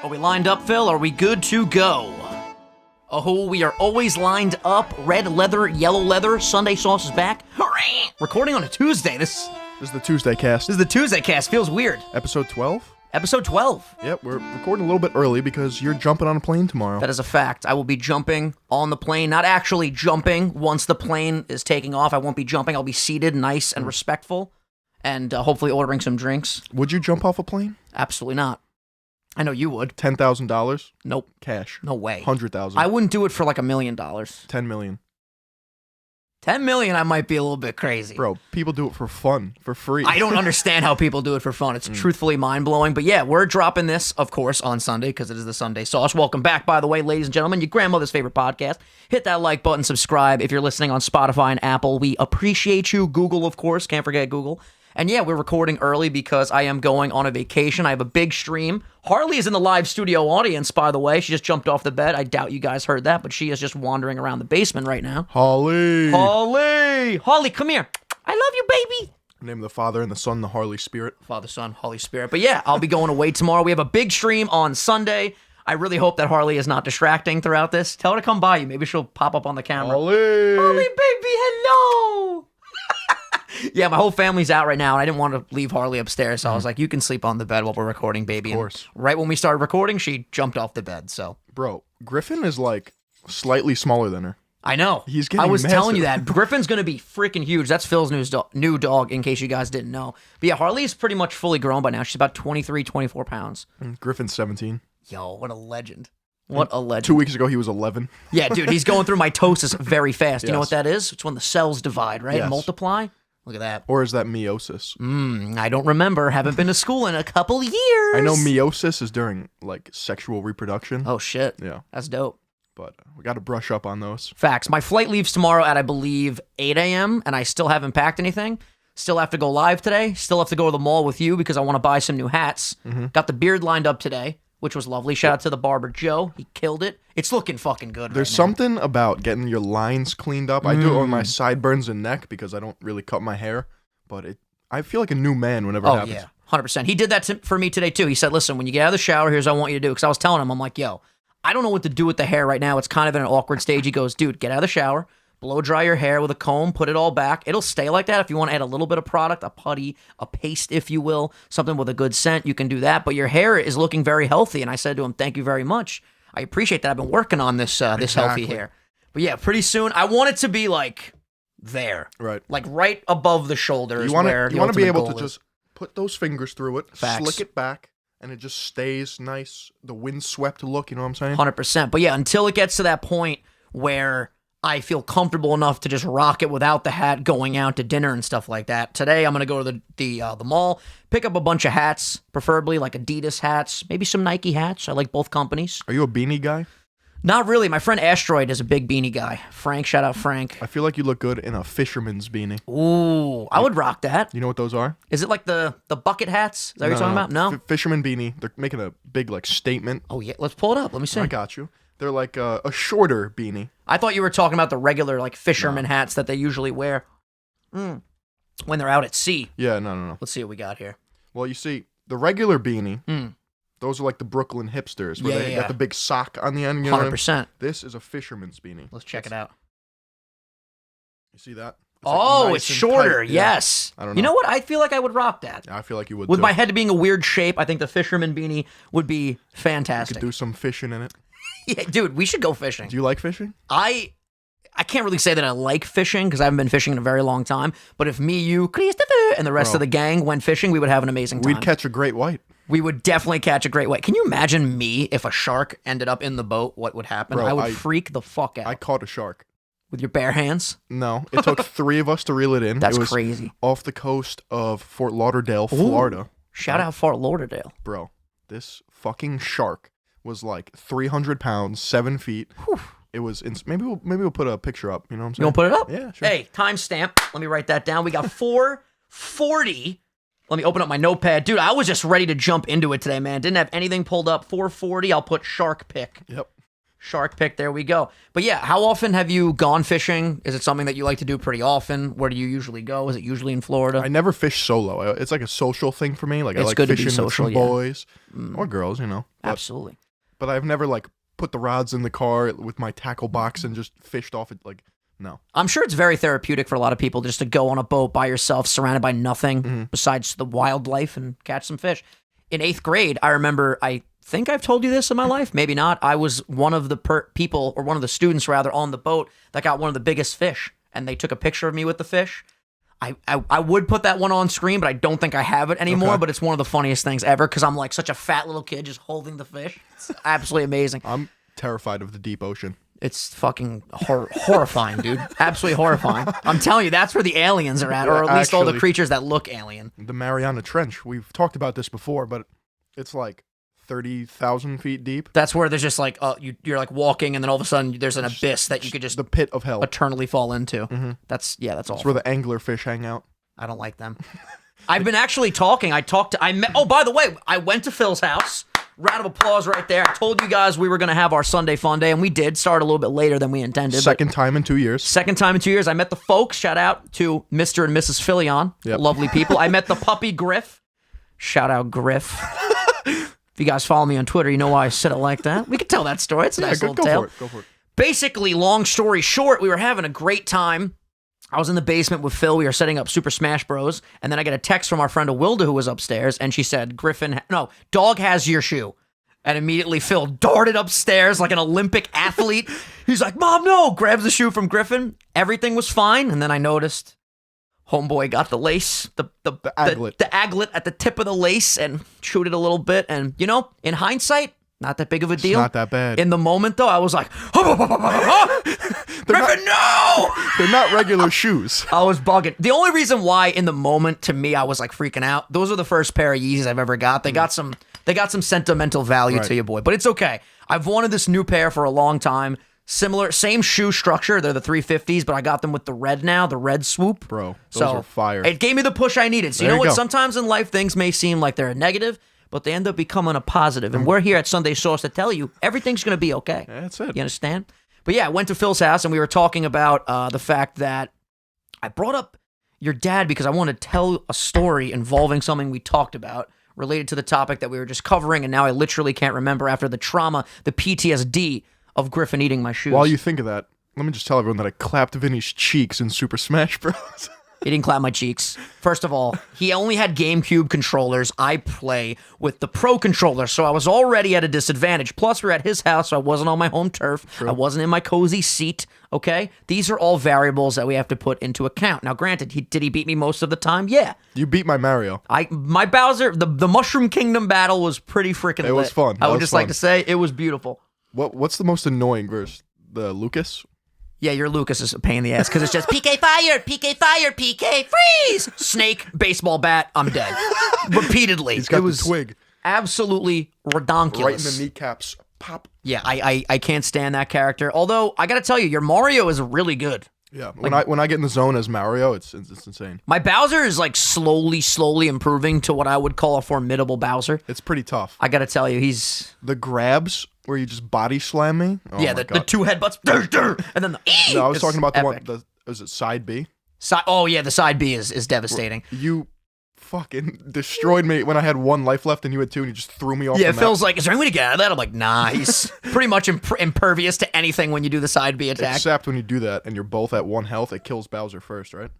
Are we lined up, Phil? Are we good to go? Oh, we are always lined up. Red leather, yellow leather. Sunday sauce is back. Hooray! Recording on a Tuesday. This is the Tuesday cast. is the Tuesday cast. Feels weird. Episode 12? Episode 12. Yep, we're recording a little bit early because you're jumping on a plane tomorrow. That is a fact. I will be jumping on the plane. Not actually jumping once the plane is taking off. I won't be jumping. I'll be seated, nice and respectful, and hopefully ordering some drinks. Would you jump off a plane? Absolutely not. I know you would. $10,000? Nope. Cash. No way. $100,000. I wouldn't do it for like $1 million. $10 million. 10 million, I might be a little bit crazy. Bro, people do it for fun, for free. I don't understand how people do it for fun. It's truthfully mind-blowing. But yeah, we're dropping this, of course, on Sunday because it is the Sunday Sauce. Welcome back, by the way, ladies and gentlemen, your grandmother's favorite podcast. Hit that like button, subscribe. If you're listening on Spotify and Apple, we appreciate you. Google, of course. Can't forget Google. And yeah, we're recording early because I am going on a vacation. I have a big stream. Harley is in the live studio audience, by the way. She just jumped off the bed. I doubt you guys heard that, but she is just wandering around the basement right now. Holly, come here. I love you, baby. Name of the Father and the Son, the Harley Spirit. Father, Son, Holy Spirit. But yeah, I'll be going away tomorrow. We have a big stream on Sunday. I really hope that Harley is not distracting throughout this. Tell her to come by you. Maybe she'll pop up on the camera. Holly, baby, hello. Yeah, my whole family's out right now, and I didn't want to leave Harley upstairs, so I was like, you can sleep on the bed while we're recording, baby. Of course. And right when we started recording, she jumped off the bed, so. Bro, Griffin is like slightly smaller than her. I know. He's getting I was massive. telling you that. Griffin's going to be freaking huge. That's Phil's new dog, in case you guys didn't know. But yeah, Harley is pretty much fully grown by now. She's about 23, 24 pounds. Griffin's 17. Yo, what a legend. What a legend. 2 weeks ago, he was 11. Yeah, dude, he's going through mitosis very fast. You know Yes. what that is? It's when the cells divide, right? Yes. Multiply. Look at that. Or is that meiosis? I don't remember. Haven't been to school in a couple years. I know meiosis is during, like, sexual reproduction. Oh, shit. Yeah. That's dope. But we got to brush up on those. Facts. My flight leaves tomorrow at, I believe, 8 a.m., and I still haven't packed anything. Still have to go live today. Still have to go to the mall with you because I want to buy some new hats. Got the beard lined up today, which was lovely. Shout out to the barber, Joe. He killed it. It's looking fucking good There's right now. something about getting your lines cleaned up. I do it on my sideburns and neck because I don't really cut my hair. But I feel like a new man whenever it happens. Yeah, 100%. He did that for me today, too. He said, listen, when you get out of the shower, here's what I want you to do. Because I was telling him, I'm like, yo, I don't know what to do with the hair right now. It's kind of in an awkward stage. He goes, dude, get out of the shower, blow dry your hair with a comb, put it all back. It'll stay like that. If you want to add a little bit of product, a putty, a paste, if you will, something with a good scent, you can do that. But your hair is looking very healthy. And I said to him, thank you very much. I appreciate that. I've been working on this healthy hair. But yeah, pretty soon, I want it to be like there. Right. Like right above the shoulders. You want to be able to just put those fingers through it, Facts. slick it back, and it just stays nice. The windswept look, you know what I'm saying? 100%. But yeah, until it gets to that point where I feel comfortable enough to just rock it without the hat going out to dinner and stuff like that. Today, I'm going to go to the mall, pick up a bunch of hats, preferably like Adidas hats, maybe some Nike hats. I like both companies. Are you a beanie guy? Not really. My friend Asteroid is a big beanie guy. Frank, shout out Frank. I feel like you look good in a fisherman's beanie. Ooh, I would rock that. You know what those are? Is it like the bucket hats? Is that what you're talking about? No? Fisherman beanie. They're making a big like statement. Oh, yeah. Let's pull it up. Let me see. I got you. They're like a shorter beanie. I thought you were talking about the regular like fisherman hats that they usually wear when they're out at sea. Yeah, no. Let's see what we got here. Well, you see, the regular beanie, those are like the Brooklyn hipsters where they got the big sock on the end. You know 100%. This is a fisherman's beanie. Let's check it out. You see that? It's shorter. Yes. I don't know. You know what? I feel like I would rock that. I feel like you would With too. my head being a weird shape, I think the fisherman beanie would be You fantastic. could do some fishing in it. Yeah, dude, we should go fishing. Do you like fishing? I can't really say that I like fishing because I haven't been fishing in a very long time. But if me, you, Christopher, and the rest of the gang went fishing, we would have an amazing time. We'd catch a great white. We would definitely catch a great white. Can you imagine me if a shark ended up in the boat? What would happen? Bro, I would freak the fuck out. I caught a shark. With your bare hands? No, it took 3 of us to reel it in. That's it was crazy. Off the coast of Fort Lauderdale, Florida. Shout out Fort Lauderdale. Bro, this fucking shark was like 300 pounds, 7 feet. Whew. It was, maybe we'll put a picture up, you know what I'm saying? You want to put it up? Yeah, sure. Hey, timestamp. Let me write that down. We got 440. Let me open up my notepad. Dude, I was just ready to jump into it today, man. Didn't have anything pulled up. 440. I'll put shark pick. Yep. Shark pick, there we go. But yeah, how often have you gone fishing? Is it something that you like to do pretty often? Where do you usually go? Is it usually in Florida? I never fish solo. It's like a social thing for me. Like I It's like good to be fishing social, with some boys or girls, But, Absolutely. But I've never like put the rods in the car with my tackle box and just fished off it. Like, no. I'm sure it's very therapeutic for a lot of people just to go on a boat by yourself, surrounded by nothing besides the wildlife and catch some fish. In 8th grade, I remember, I think I've told you this in my life, maybe not. I was one of the people, or one of the students rather, on the boat that got one of the biggest fish, and they took a picture of me with the fish. I would put that one on screen, but I don't think I have it anymore. Okay. But it's one of the funniest things ever because I'm like such a fat little kid just holding the fish. It's absolutely amazing. I'm terrified of the deep ocean. It's fucking horrifying, dude. Absolutely horrifying. I'm telling you, that's where the aliens are at, or at least all the creatures that look alien. The Mariana Trench. We've talked about this before, but it's like 30,000 feet deep. That's where there's just like you're like walking, and then all of a sudden there's an abyss that you could just the pit of hell eternally fall into. That's awful. That's where the angler fish hang out. I don't like them. I've been actually talking. Oh, by the way, I went to Phil's house. Round of applause right there. I told you guys we were going to have our Sunday fun day, and we did start a little bit later than we intended. Second time in 2 years. Second time in 2 years. I met the folks. Shout out to Mr. and Mrs. Philion. Yep. Lovely people. I met the puppy Griff. Shout out Griff. If you guys follow me on Twitter, you know why I said it like that. We could tell that story. It's a nice little tale. Go for it. Basically, long story short, we were having a great time. I was in the basement with Phil. We were setting up Super Smash Bros. And then I get a text from our friend Awilda, who was upstairs, and she said, dog has your shoe. And immediately Phil darted upstairs like an Olympic athlete. He's like, Mom, no! Grabs the shoe from Griffin. Everything was fine. And then I noticed homeboy got the lace, the aglet. The aglet at the tip of the lace and chewed it a little bit. And, in hindsight, not that big of a deal. It's not that bad. In the moment, though, I was like, Griffin, no! They're not regular shoes. I was bugging. The only reason why in the moment, to me, I was like freaking out, those are the first pair of Yeezys I've ever got. They got some sentimental value to you, boy. But it's okay. I've wanted this new pair for a long time. Same shoe structure. They're the 350s, but I got them with the red now, the red swoop. Bro, those are fire. It gave me the push I needed. So you know what? Go. Sometimes in life, things may seem like they're a negative, but they end up becoming a positive. And we're here at Sunday Sauce to tell you everything's going to be okay. That's it. You understand? But yeah, I went to Phil's house, and we were talking about the fact that I brought up your dad because I want to tell a story involving something we talked about related to the topic that we were just covering, and now I literally can't remember after the trauma, the PTSD of Griffin eating my shoes. While you think of that, let me just tell everyone that I clapped Vinny's cheeks in Super Smash Bros. He didn't clap my cheeks. First of all, he only had GameCube controllers. I play with the Pro controller, so I was already at a disadvantage. Plus, we're at his house, so I wasn't on my home turf. True. I wasn't in my cozy seat, okay? These are all variables that we have to put into account. Now, granted, did he beat me most of the time? Yeah. You beat my Mario. My Bowser, the Mushroom Kingdom battle was pretty freaking lit. It was fun. I would just like to say, it was beautiful. What's the most annoying verse? The Lucas? Yeah, your Lucas is a pain in the ass because it's just PK fire, PK freeze, snake, baseball bat, I'm dead. Repeatedly. He's got the twig. Absolutely redonkulous. Right in the kneecaps. Pop. Yeah, I can't stand that character. Although, I gotta tell you, your Mario is really good. Yeah, when I get in the zone as Mario, it's insane. My Bowser is like slowly improving to what I would call a formidable Bowser. It's pretty tough. I gotta tell you, he's... The grabs where you just body slam me. Oh yeah, the two headbutts, and then the... No, I was talking about the one, was it side B? The side B is devastating. You fucking destroyed me when I had one life left and you had two, and you just threw me off the map. Phil's like, is there any way to get out of that? I'm like, nah, he's pretty much impervious to anything when you do the side B attack. Except when you do that and you're both at 1 health, it kills Bowser first, right?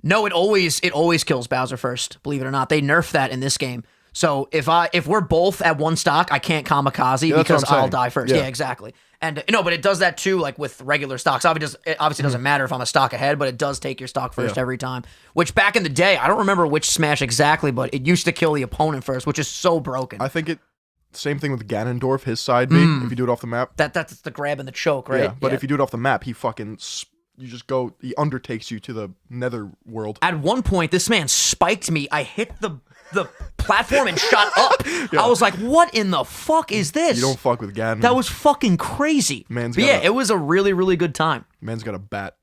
No, it always kills Bowser first, believe it or not. They nerfed that in this game. So if we're both at 1 stock, I can't kamikaze because I'll die first. Yeah, exactly. And but it does that too, like with regular stocks. It obviously doesn't matter if I'm a stock ahead, but it does take your stock first every time. Which back in the day, I don't remember which Smash exactly, but it used to kill the opponent first, which is so broken. I think same thing with Ganondorf, his side B, if you do it off the map. That's the grab and the choke, right? Yeah, but if you do it off the map, he undertakes you to the nether world. At one point, this man spiked me. I hit the platform and shot up. Yeah. I was like, what in the fuck is this? You don't fuck with Ganon. That was fucking crazy. It was a really, really good time. Man's got a bat.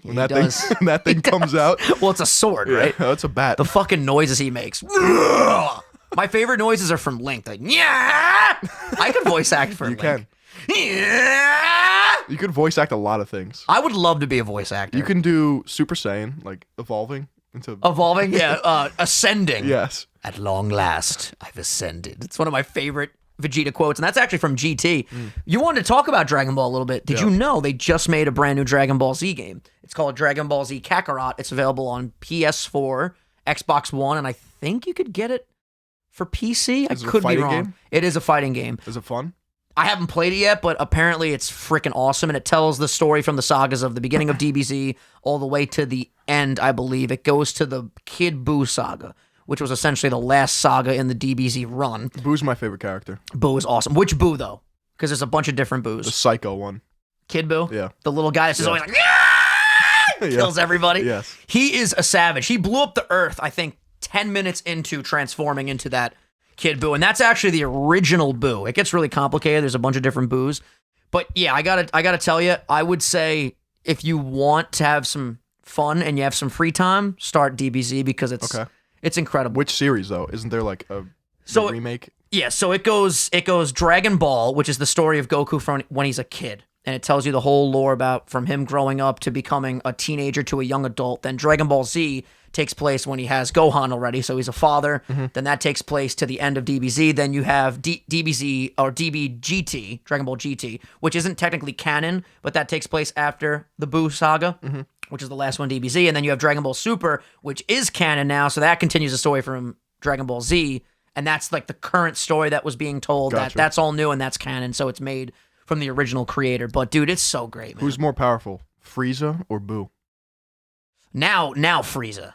When that thing comes out. Well, it's a sword, right? Yeah, it's a bat. The fucking noises he makes. My favorite noises are from Link. Like, yeah! I could voice act for Link. You can. You could voice act a lot of things. I would love to be a voice actor. You can do Super Saiyan, like evolving into... Evolving? Yeah. Ascending. Yes. At long last, I've ascended. It's one of my favorite Vegeta quotes, and that's actually from GT. You wanted to talk about Dragon Ball a little bit. Did you know they just made a brand new Dragon Ball Z game? It's called Dragon Ball Z Kakarot. It's available on PS4, Xbox One, and I think you could get it for PC. I could be wrong. Game? It is a fighting game. Is it fun? I haven't played it yet, but apparently it's freaking awesome, and it tells the story from the sagas of the beginning of DBZ all the way to the end, I believe. It goes to the Kid Buu saga, which was essentially the last saga in the DBZ run. Boo's my favorite character. Buu is awesome. Which Buu, though? Because there's a bunch of different Buus. The psycho one. Kid Buu? Yeah. The little guy that's just always like, kills everybody? Yes. He is a savage. He blew up the Earth, I think, 10 minutes into transforming into that Kid Buu, and that's actually the original Buu. It gets really complicated. There's a bunch of different Buus. But yeah, I gotta tell you, I would say if you want to have some fun and you have some free time, start DBZ because it's incredible. Which series though? Isn't there like a remake? Yeah, so it goes Dragon Ball, which is the story of Goku from when he's a kid. And it tells you the whole lore about from him growing up to becoming a teenager to a young adult. Then Dragon Ball Z takes place when he has Gohan already, so he's a father. Then that takes place to the end of DBZ. Then you have DBZ or DBGT, Dragon Ball GT, which isn't technically canon, but that takes place after the Buu saga, which is the last one, DBZ. And then you have Dragon Ball Super, which is canon now, so that continues the story from Dragon Ball Z, and that's like the current story that was being told. Gotcha. That's all new and that's canon, so it's made from the original creator. But dude, it's so great, man. Who's more powerful, Frieza or Buu? Now Frieza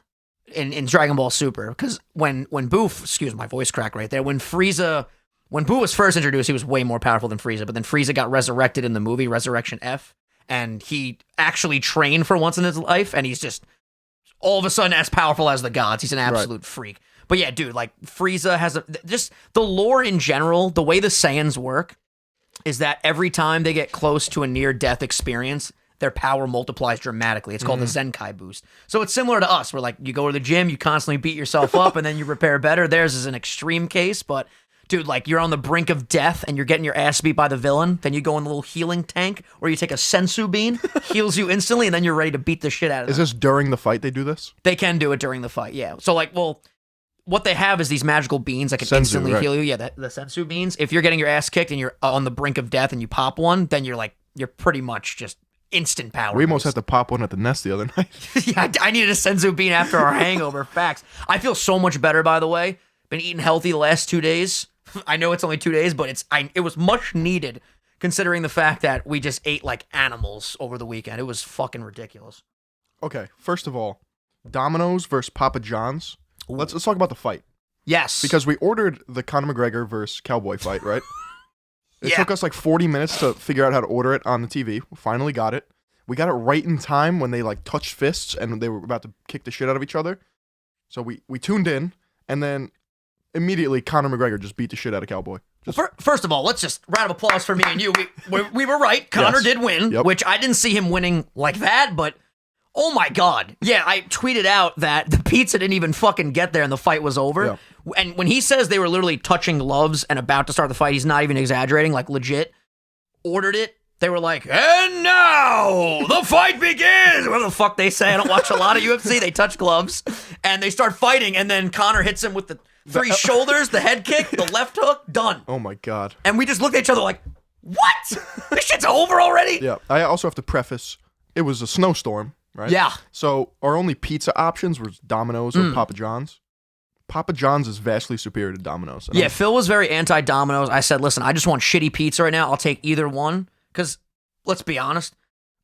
in Dragon Ball Super, because when Buu, excuse my voice crack right there, when Buu was first introduced, he was way more powerful than Frieza, but then Frieza got resurrected in the movie Resurrection F, and he actually trained for once in his life, and he's just all of a sudden as powerful as the gods. He's an absolute freak. But yeah, dude, like Frieza has just the lore in general, the way the Saiyans work is that every time they get close to a near-death experience, their power multiplies dramatically. It's called the Zenkai boost. So it's similar to us, where like you go to the gym, you constantly beat yourself up, and then you repair better. Theirs is an extreme case, but dude, like you're on the brink of death and you're getting your ass beat by the villain, then you go in the little healing tank, or you take a sensu bean, heals you instantly, and then you're ready to beat the shit out of them. Is this during the fight they do this? They can do it during the fight, yeah. So like, well, what they have is these magical beans that can Sensu, instantly right. heal you. Yeah, the sensu beans. If you're getting your ass kicked and you're on the brink of death and you pop one, then you're pretty much just instant power. We almost had to pop one at the nest the other night. Yeah, I needed a sensu bean after our hangover. Facts. I feel so much better, by the way. Been eating healthy the last 2 days. I know it's only 2 days, but it was much needed considering the fact that we just ate like animals over the weekend. It was fucking ridiculous. Okay, first of all, Domino's versus Papa John's. Let's talk about the fight. Yes. Because we ordered the Conor McGregor versus Cowboy fight, right? It took us like 40 minutes to figure out how to order it on the TV. We finally got it. We got it right in time when they like touched fists and they were about to kick the shit out of each other. So we tuned in, and then immediately Conor McGregor just beat the shit out of Cowboy. First of all, let's just round of applause for me and you. We were right. Conor did win, which I didn't see him winning like that, but oh my God. Yeah, I tweeted out that the pizza didn't even fucking get there and the fight was over. Yeah. And when he says they were literally touching gloves and about to start the fight, he's not even exaggerating, like legit. Ordered it. They were like, and now the fight begins. What the fuck they say? I don't watch a lot of UFC. They touch gloves and they start fighting, and then Conor hits him with the three shoulders, the head kick, the left hook, done. Oh my God. And we just looked at each other like, what? This shit's over already? Yeah. I also have to preface, it was a snowstorm, right? Yeah. So our only pizza options were Domino's or Papa John's. Papa John's is vastly superior to Domino's. Yeah, Phil was very anti-Domino's. I said, listen, I just want shitty pizza right now. I'll take either one. Because, let's be honest,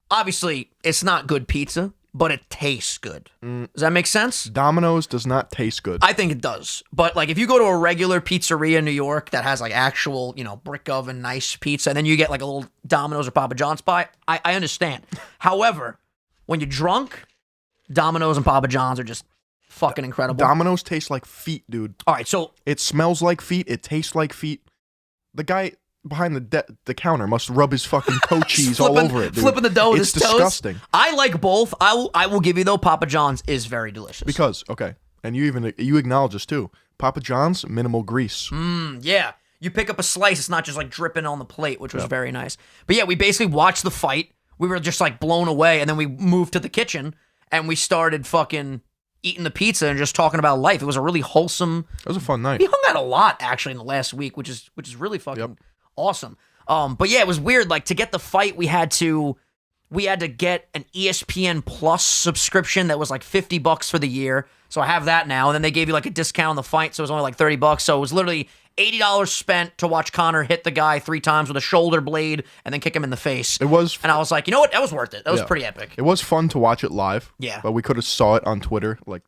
obviously, it's not good pizza, but it tastes good. Does that make sense? Domino's does not taste good. I think it does. But, like, if you go to a regular pizzeria in New York that has, like, actual, brick oven, nice pizza, and then you get, like, a little Domino's or Papa John's pie, I understand. However, when you're drunk, Domino's and Papa John's are just fucking incredible. Domino's tastes like feet, dude. All right, so it smells like feet. It tastes like feet. The guy behind the counter must rub his fucking toe cheese all over it, dude. Flipping the dough with his toes. It's disgusting. I like both. I will give you, though, Papa John's is very delicious. Because, okay, and you acknowledge this, too. Papa John's, minimal grease. Yeah. you pick up a slice, it's not just like dripping on the plate, which was very nice. But yeah, we basically watched the fight. We were just like blown away, and then we moved to the kitchen and we started fucking eating the pizza and just talking about life. It was a really wholesome. It was a fun night. We hung out a lot actually in the last week, which is really fucking awesome. But yeah, it was weird. Like to get the fight, we had to get an ESPN Plus subscription that was like $50 for the year. So I have that now, and then they gave you like a discount on the fight, so it was only like $30. So it was literally $80 spent to watch Connor hit the guy 3 times with a shoulder blade and then kick him in the face. It was, and I was like, you know what? That was worth it. That was pretty epic. It was fun to watch it live. Yeah, but we could have saw it on Twitter like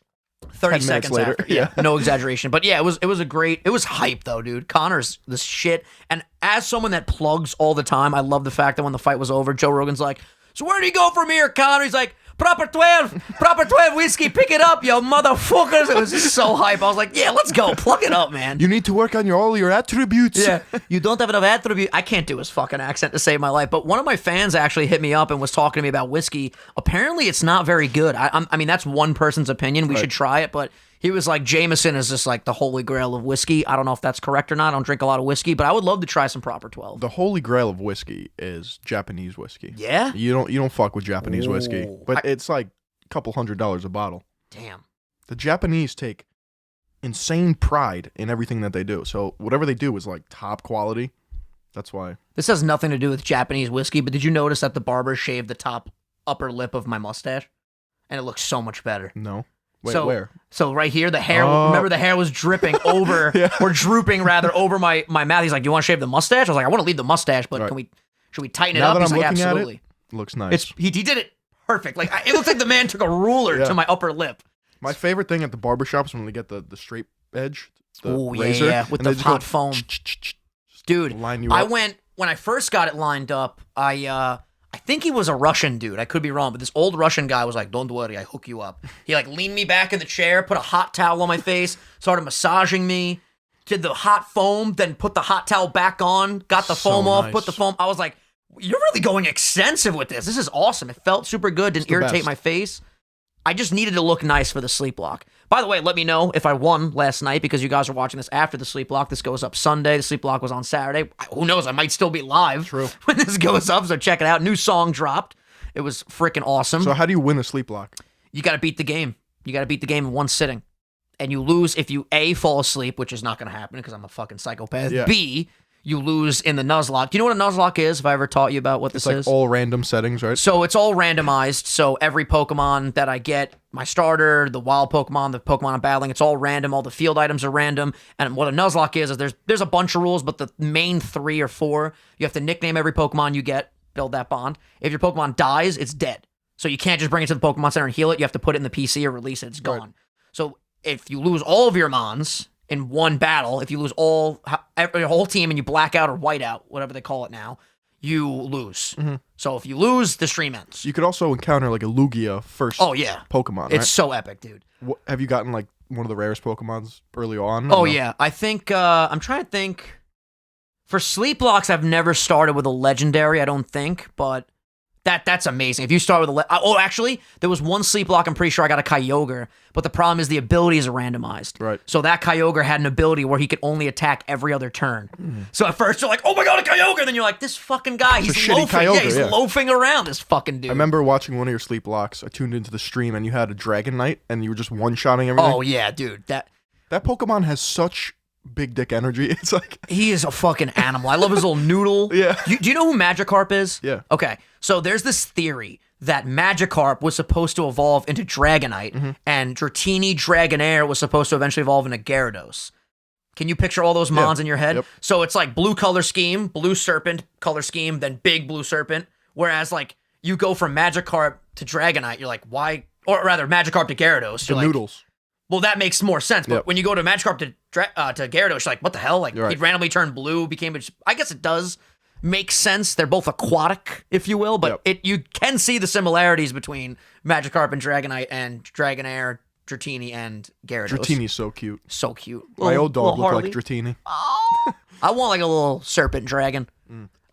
30 seconds later. After. Yeah, no exaggeration. But yeah, it was hype though, dude. Connor's this shit, and as someone that plugs all the time, I love the fact that when the fight was over, Joe Rogan's like, so where do you go from here, Connor? He's like, proper 12 whiskey, pick it up, yo motherfuckers. It was just so hype. I was like, yeah, let's go, plug it up, man. You need to work on all your attributes. Yeah, you don't have enough attributes. I can't do his fucking accent to save my life. But one of my fans actually hit me up and was talking to me about whiskey. Apparently, it's not very good. I mean, that's one person's opinion. We should try it, but he was like, Jameson is just like the holy grail of whiskey. I don't know if that's correct or not. I don't drink a lot of whiskey, but I would love to try some proper 12. The holy grail of whiskey is Japanese whiskey. Yeah? You don't fuck with Japanese whiskey. But it's like a couple $100 a bottle. Damn. The Japanese take insane pride in everything that they do. So whatever they do is like top quality. That's why. This has nothing to do with Japanese whiskey, but did you notice that the barber shaved the upper lip of my mustache? And it looks so much better. No. Wait, where? So right here, the hair, remember the hair was dripping over, or drooping rather, over my mouth. He's like, do you want to shave the mustache? I was like, I want to leave the mustache, but should we tighten it up? He's like, absolutely. It looks nice. He did it perfect. Like it looks like the man took a ruler to my upper lip. My favorite thing at the barbershop is when they get the straight edge, the razor. Yeah, with the hot foam. Dude, I went, when I first got it lined up, I think he was a Russian dude. I could be wrong, but this old Russian guy was like, don't worry, I hook you up. He like leaned me back in the chair, put a hot towel on my face, started massaging me, did the hot foam, then put the hot towel back on, got the foam off, put the foam. I was like, you're really going extensive with this. This is awesome. It felt super good, didn't irritate my face. I just needed to look nice for the sleep block. By the way, let me know if I won last night, because you guys are watching this after the sleep block. This goes up Sunday. The sleep block was on Saturday. Who knows? I might still be live when this goes up, so check it out. New song dropped. It was freaking awesome. So how do you win a sleep block? You got to beat the game. You got to beat the game in one sitting. And you lose if you A, fall asleep, which is not going to happen because I'm a fucking psychopath. Yeah. B, you lose in the Nuzlocke. Do you know what a Nuzlocke is? Have I ever taught you about what this is? It's like all random settings, right? So it's all randomized. So every Pokemon that I get, my starter, the wild Pokemon, the Pokemon I'm battling, it's all random. All the field items are random. And what a Nuzlocke is there's a bunch of rules, but the main 3 or 4, you have to nickname every Pokemon you get, build that bond. If your Pokemon dies, it's dead. So you can't just bring it to the Pokemon Center and heal it. You have to put it in the PC or release it. It's gone. Right. So if you lose all of your Mons in one battle, if you lose your whole team and you black out or white out, whatever they call it now, you lose. Mm-hmm. So if you lose, the stream ends. You could also encounter like a Lugia first Pokemon, right? It's so epic, dude. Have you gotten like one of the rarest Pokemons early on? Oh, yeah. I think, I'm trying to think. For Sleep Blocks, I've never started with a legendary, I don't think, but that's amazing. If you start with actually, there was one Sleep Block, I'm pretty sure I got a Kyogre, but the problem is the abilities are randomized. Right. So that Kyogre had an ability where he could only attack every other turn. Mm. So at first you're like, oh my god, a Kyogre! Then you're like, this fucking guy, he's loafing. Kyogre, he's loafing around, this fucking dude. I remember watching one of your Sleep Blocks. I tuned into the stream and you had a Dragonite and you were just one-shotting everything. Oh yeah, dude. That Pokemon has such big dick energy. It's like, he is a fucking animal. I love his little noodle. Yeah. Do you know who Magikarp is? Yeah. Okay. So there's this theory that Magikarp was supposed to evolve into Dragonite, and Dratini Dragonair was supposed to eventually evolve into Gyarados. Can you picture all those Mons in your head? Yep. So it's like blue color scheme, blue serpent color scheme, then big blue serpent. Whereas like you go from Magikarp to Dragonite, you're like, why? Or rather, Magikarp to Gyarados. The noodles. Well, that makes more sense. But when you go to Magikarp to Gyarados, you're like, what the hell? Like, he randomly turned blue, I guess it does make sense. They're both aquatic, if you will, but you can see the similarities between Magikarp and Dragonite and Dragonair, Dratini, and Gyarados. Dratini's so cute. So cute. My old dog looked like Dratini. Oh, I want like a little serpent dragon.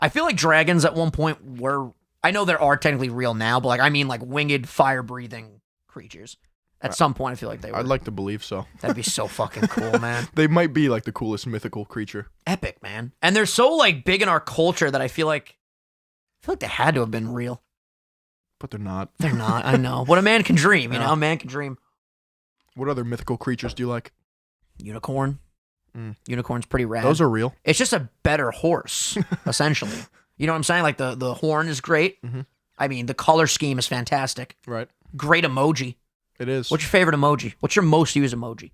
I feel like dragons at one point were, I know there are technically real now, but like I mean like winged, fire-breathing creatures. At some point, I feel like they were. I'd like to believe so. That'd be so fucking cool, man. They might be like the coolest mythical creature. Epic, man. And they're so like big in our culture that I feel like they had to have been real. But they're not. They're not. I know. What a man can dream, you know? A man can dream. What other mythical creatures do you like? Unicorn. Unicorn's pretty rad. Those are real. It's just a better horse, essentially. You know what I'm saying? Like the horn is great. I mean, the color scheme is fantastic. Right. Great emoji. It is. What's your favorite emoji? What's your most used emoji?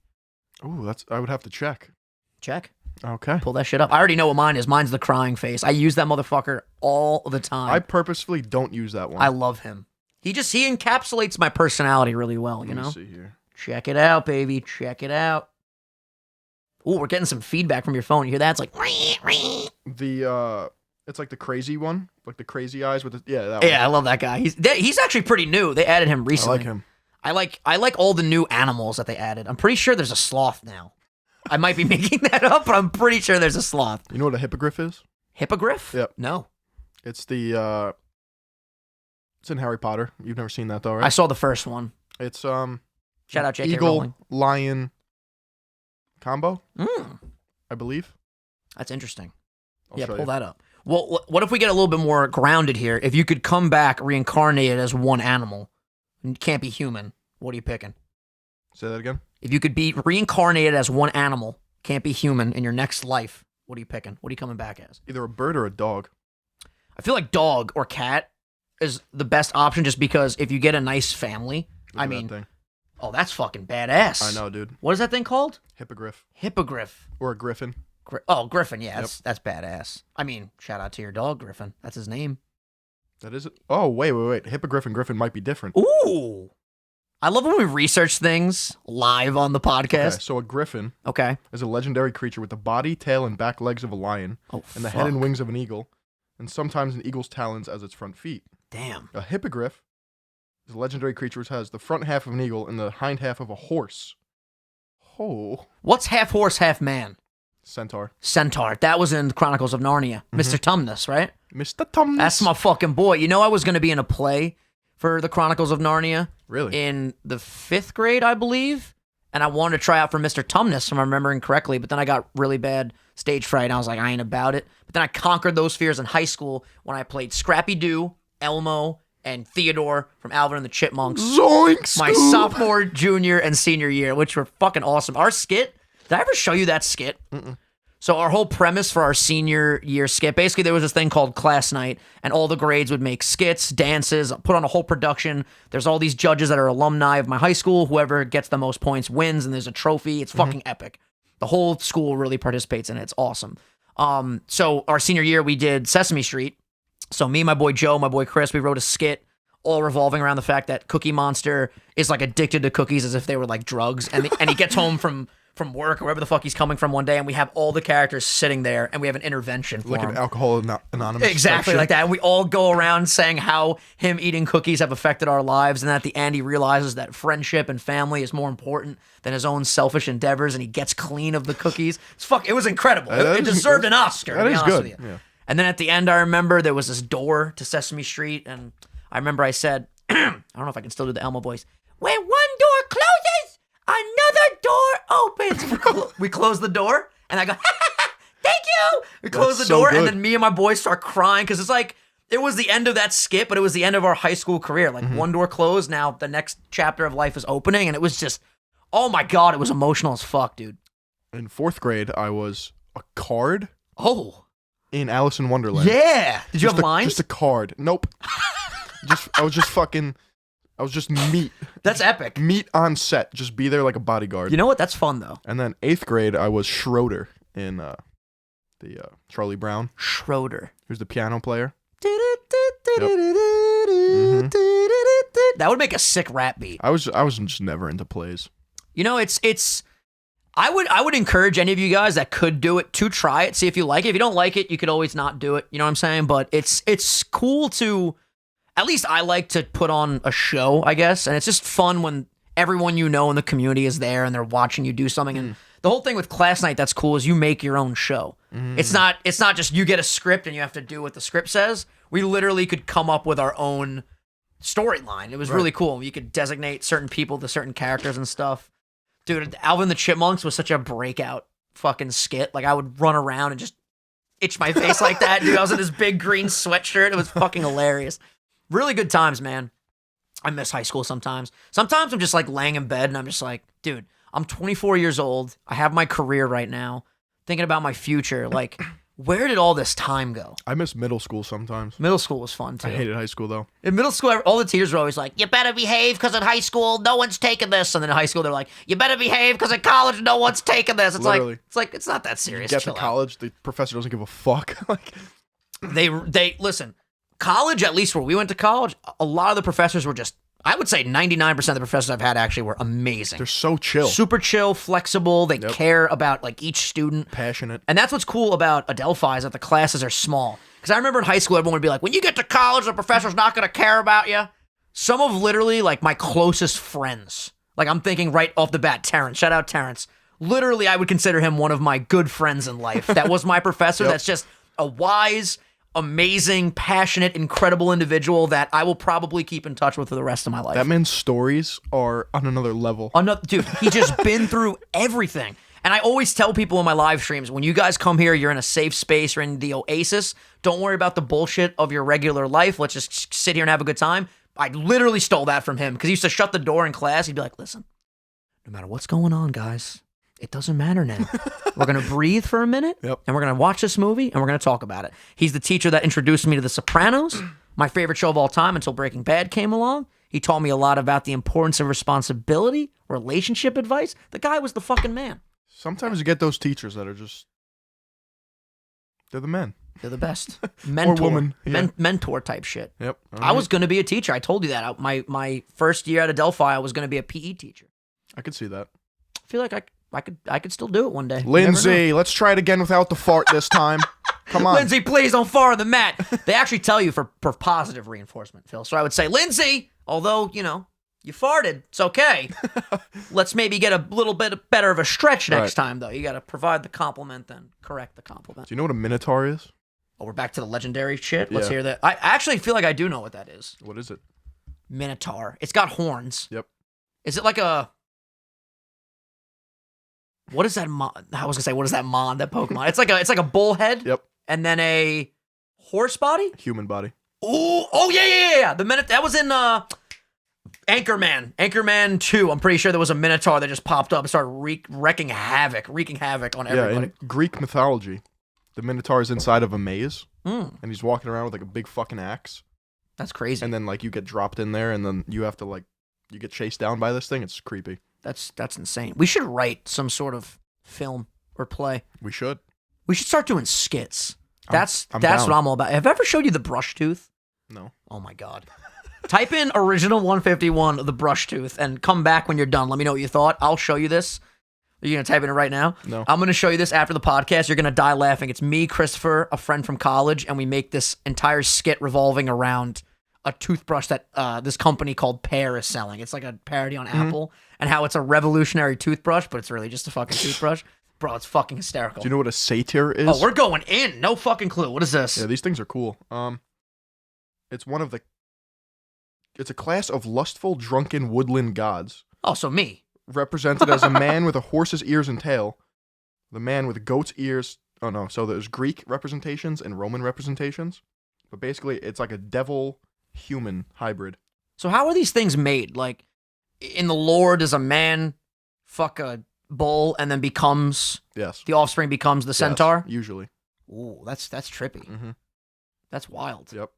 Ooh, I would have to check. Check. Okay. Pull that shit up. I already know what mine is. Mine's the crying face. I use that motherfucker all the time. I purposefully don't use that one. I love him. He encapsulates my personality really well, you know? Let me see here. Check it out, baby. Check it out. Ooh, we're getting some feedback from your phone. You hear that? It's like... It's like the crazy one. Like the crazy eyes with the... Yeah, that one. Yeah, I love that guy. He's actually pretty new. They added him recently. I like him. I like all the new animals that they added. I'm pretty sure there's a sloth now. I might be making that up, but I'm pretty sure there's a sloth. You know what a hippogriff is? Hippogriff? Yep. No. It's the it's in Harry Potter. You've never seen that though, right? I saw the first one. It's Shout out J.K. eagle Rowling. lion combo. I believe. That's interesting. I'll yeah, show pull you. that up. Well, what if we get a little bit more grounded here? If you could come back reincarnated as one animal, and can't be human, what are you picking? Say that again. If you could be reincarnated as one animal, can't be human in your next life, what are you picking? What are you coming back as? Either a bird or a dog. I feel like dog or cat is the best option just because if you get a nice family, Look at that thing. oh, that's fucking badass. I know, dude. What is that thing called? Hippogriff. Hippogriff. Or a griffin. Griffin, yeah, that's badass. I mean, shout out to your dog, Griffin. That's his name. That is it. Oh, wait. Hippogriff and griffin might be different. Ooh. I love when we research things live on the podcast. Okay, so a griffin Okay. is a legendary creature with the body, tail, and back legs of a lion, and the head and wings of an eagle, and sometimes an eagle's talons as its front feet. Damn. A hippogriff is a legendary creature which has the front half of an eagle and the hind half of a horse. Oh. What's half horse, half man? Centaur. Centaur. That was in Chronicles of Narnia. Mr. Tumnus, right? Mr. Tumnus. That's my fucking boy. You know I was going to be in a play for the Chronicles of Narnia. Really? In the 5th grade, I believe. And I wanted to try out for Mr. Tumnus, if I'm remembering correctly, but then I got really bad stage fright, and I was like, I ain't about it. But then I conquered those fears in high school when I played Scrappy Doo, Elmo, and Theodore from Alvin and the Chipmunks. Zoinks! My sophomore, junior, and senior year, which were fucking awesome. Our skit, did I ever show you that skit? So our whole premise for our senior year skit, basically there was this thing called class night, and all the grades would make skits, dances, put on a whole production. There's all these judges that are alumni of my high school. Whoever gets the most points wins, and there's a trophy. It's fucking epic. The whole school really participates in it. It's awesome. So our senior year, we did Sesame Street. So me, my boy Joe, my boy Chris, we wrote a skit all revolving around the fact that Cookie Monster is like addicted to cookies as if they were like drugs, and he gets home from work or wherever the fuck he's coming from one day, and we have all the characters sitting there, and we have an intervention for like him. an Alcohol Anonymous. Exactly like that. And we all go around saying how him eating cookies have affected our lives, and at the end he realizes that friendship and family is more important than his own selfish endeavors, and he gets clean of the cookies. It was incredible. It deserved an Oscar, to be honest with you. Yeah. And then at the end, I remember there was this door to Sesame Street, and I remember I said, I don't know if I can still do the Elmo voice, when one door closes, another door opens. We close the door, and I go, thank you. We close the door, and then me and my boys start crying, because it's like, it was the end of that skit, but it was the end of our high school career. Like, one door closed, now the next chapter of life is opening, and it was just, oh my God, it was emotional as fuck, dude. In 4th grade, I was a card. Oh. In Alice in Wonderland. Yeah. Did you have lines? Just a card. Nope. I was just meat. That's epic. Meat on set. Just be there like a bodyguard. You know what? That's fun, though. And then 8th grade, I was Schroeder in the Charlie Brown. Schroeder. Who's the piano player. That would make a sick rap beat. I was just never into plays. You know, I would encourage any of you guys that could do it to try it, see if you like it. If you don't like it, you could always not do it. You know what I'm saying? But it's cool to, at least I like to put on a show, I guess. And it's just fun when everyone you know in the community is there and they're watching you do something. And the whole thing with class night that's cool is you make your own show. It's not just you get a script and you have to do what the script says. We literally could come up with our own storyline. It was really cool. You could designate certain people to certain characters and stuff. Dude, Alvin the Chipmunks was such a breakout fucking skit. Like, I would run around and just itch my face like that, dude. I was in this big green sweatshirt. It was fucking hilarious. Really good times, man. I miss high school sometimes. Sometimes I'm just like laying in bed and I'm just like, dude, I'm 24 years old. I have my career right now. Thinking about my future. Like, where did all this time go? I miss middle school sometimes. Middle school was fun, too. I hated high school, though. In middle school, all the teachers were always like, you better behave because in high school, no one's taking this. And then in high school, they're like, you better behave because in college, no one's taking this. It's Literally. like, it's not that serious. You get to college, the professor doesn't give a fuck. Like, they listen, college, at least where we went to college, a lot of the professors were just, I would say 99% of the professors I've had actually were amazing. they're so chill. Super chill, flexible. They care about like each student. Passionate. And that's what's cool about Adelphi is that the classes are small. Because I remember in high school, everyone would be like, when you get to college, the professor's not going to care about you. Some of literally like my closest friends, like I'm thinking right off the bat, Terrence, shout out Terrence. Literally, I would consider him one of my good friends in life. That was my professor. That's just a wise, amazing, passionate, incredible individual that I will probably keep in touch with for the rest of my life. That man's stories are on another level. Dude, he just been through everything. And I always tell people in my live streams, when you guys come here, you're in a safe space, you're in the oasis. Don't worry about the bullshit of your regular life. Let's just sit here and have a good time. I literally stole that from him because he used to shut the door in class. He'd be like, listen, no matter what's going on, guys, it doesn't matter now. We're going to breathe for a minute, and we're going to watch this movie, and we're going to talk about it. He's the teacher that introduced me to The Sopranos, my favorite show of all time until Breaking Bad came along. He taught me a lot about the importance of responsibility, relationship advice. The guy was the fucking man. Sometimes you get those teachers that are just, they're the men. They're the best. Mentor. Or woman. Yeah. Mentor type shit. Yep. I was going to be a teacher. I told you that. My first year at Adelphi, I was going to be a PE teacher. I could see that. I feel like I could still do it one day. Lindsay, let's try it again without the fart this time. Come on. Lindsay, please don't fart on the mat. They actually tell you for positive reinforcement, Phil. So I would say, Lindsay, although, you know, you farted, it's okay. Let's maybe get a little bit better of a stretch next time, though. You got to provide the compliment, then correct the compliment. Do you know what a minotaur is? Oh, we're back to the legendary shit? Let's hear that. I actually feel like I do know what that is. What is it? Minotaur. It's got horns. Yep. Is it like a... What is that? I was gonna say, what is that that Pokemon? It's like a bull head. Yep. And then a horse body. Human body. Ooh, oh yeah. That was in Anchorman. Anchorman 2. I'm pretty sure there was a Minotaur that just popped up and started wreaking havoc on everybody. Yeah, in Greek mythology, the Minotaur is inside of a maze, and he's walking around with like a big fucking axe. That's crazy. And then like you get dropped in there, and then you have to like you get chased down by this thing. It's creepy. That's insane. We should write some sort of film or play. We should. We should start doing skits. That's I'm what down. I'm all about. Have I ever showed you the brush tooth? No. Oh my god. Type in Original151 the brush tooth and come back when you're done. Let me know what you thought. I'll show you this. Are you gonna type it in right now? No. I'm gonna show you this after the podcast. You're gonna die laughing. It's me, Christopher, a friend from college, and we make this entire skit revolving around a toothbrush that this company called Pear is selling. It's like a parody on Apple and how it's a revolutionary toothbrush, but it's really just a fucking toothbrush. Bro, it's fucking hysterical. Do you know what a satyr is? Oh, we're going in. No fucking clue. What is this? Yeah, these things are cool. It's a class of lustful, drunken woodland gods. Oh, so me. Represented as a man with a horse's ears and tail, the man with goat's ears. Oh no, so there's Greek representations and Roman representations, but basically it's like a devil-human hybrid. So how are these things made? Like, in the lore, does a man fuck a bull and then becomes... Yes. The offspring becomes the centaur? Yes, usually. Ooh, that's trippy. Mm-hmm. That's wild. Yep.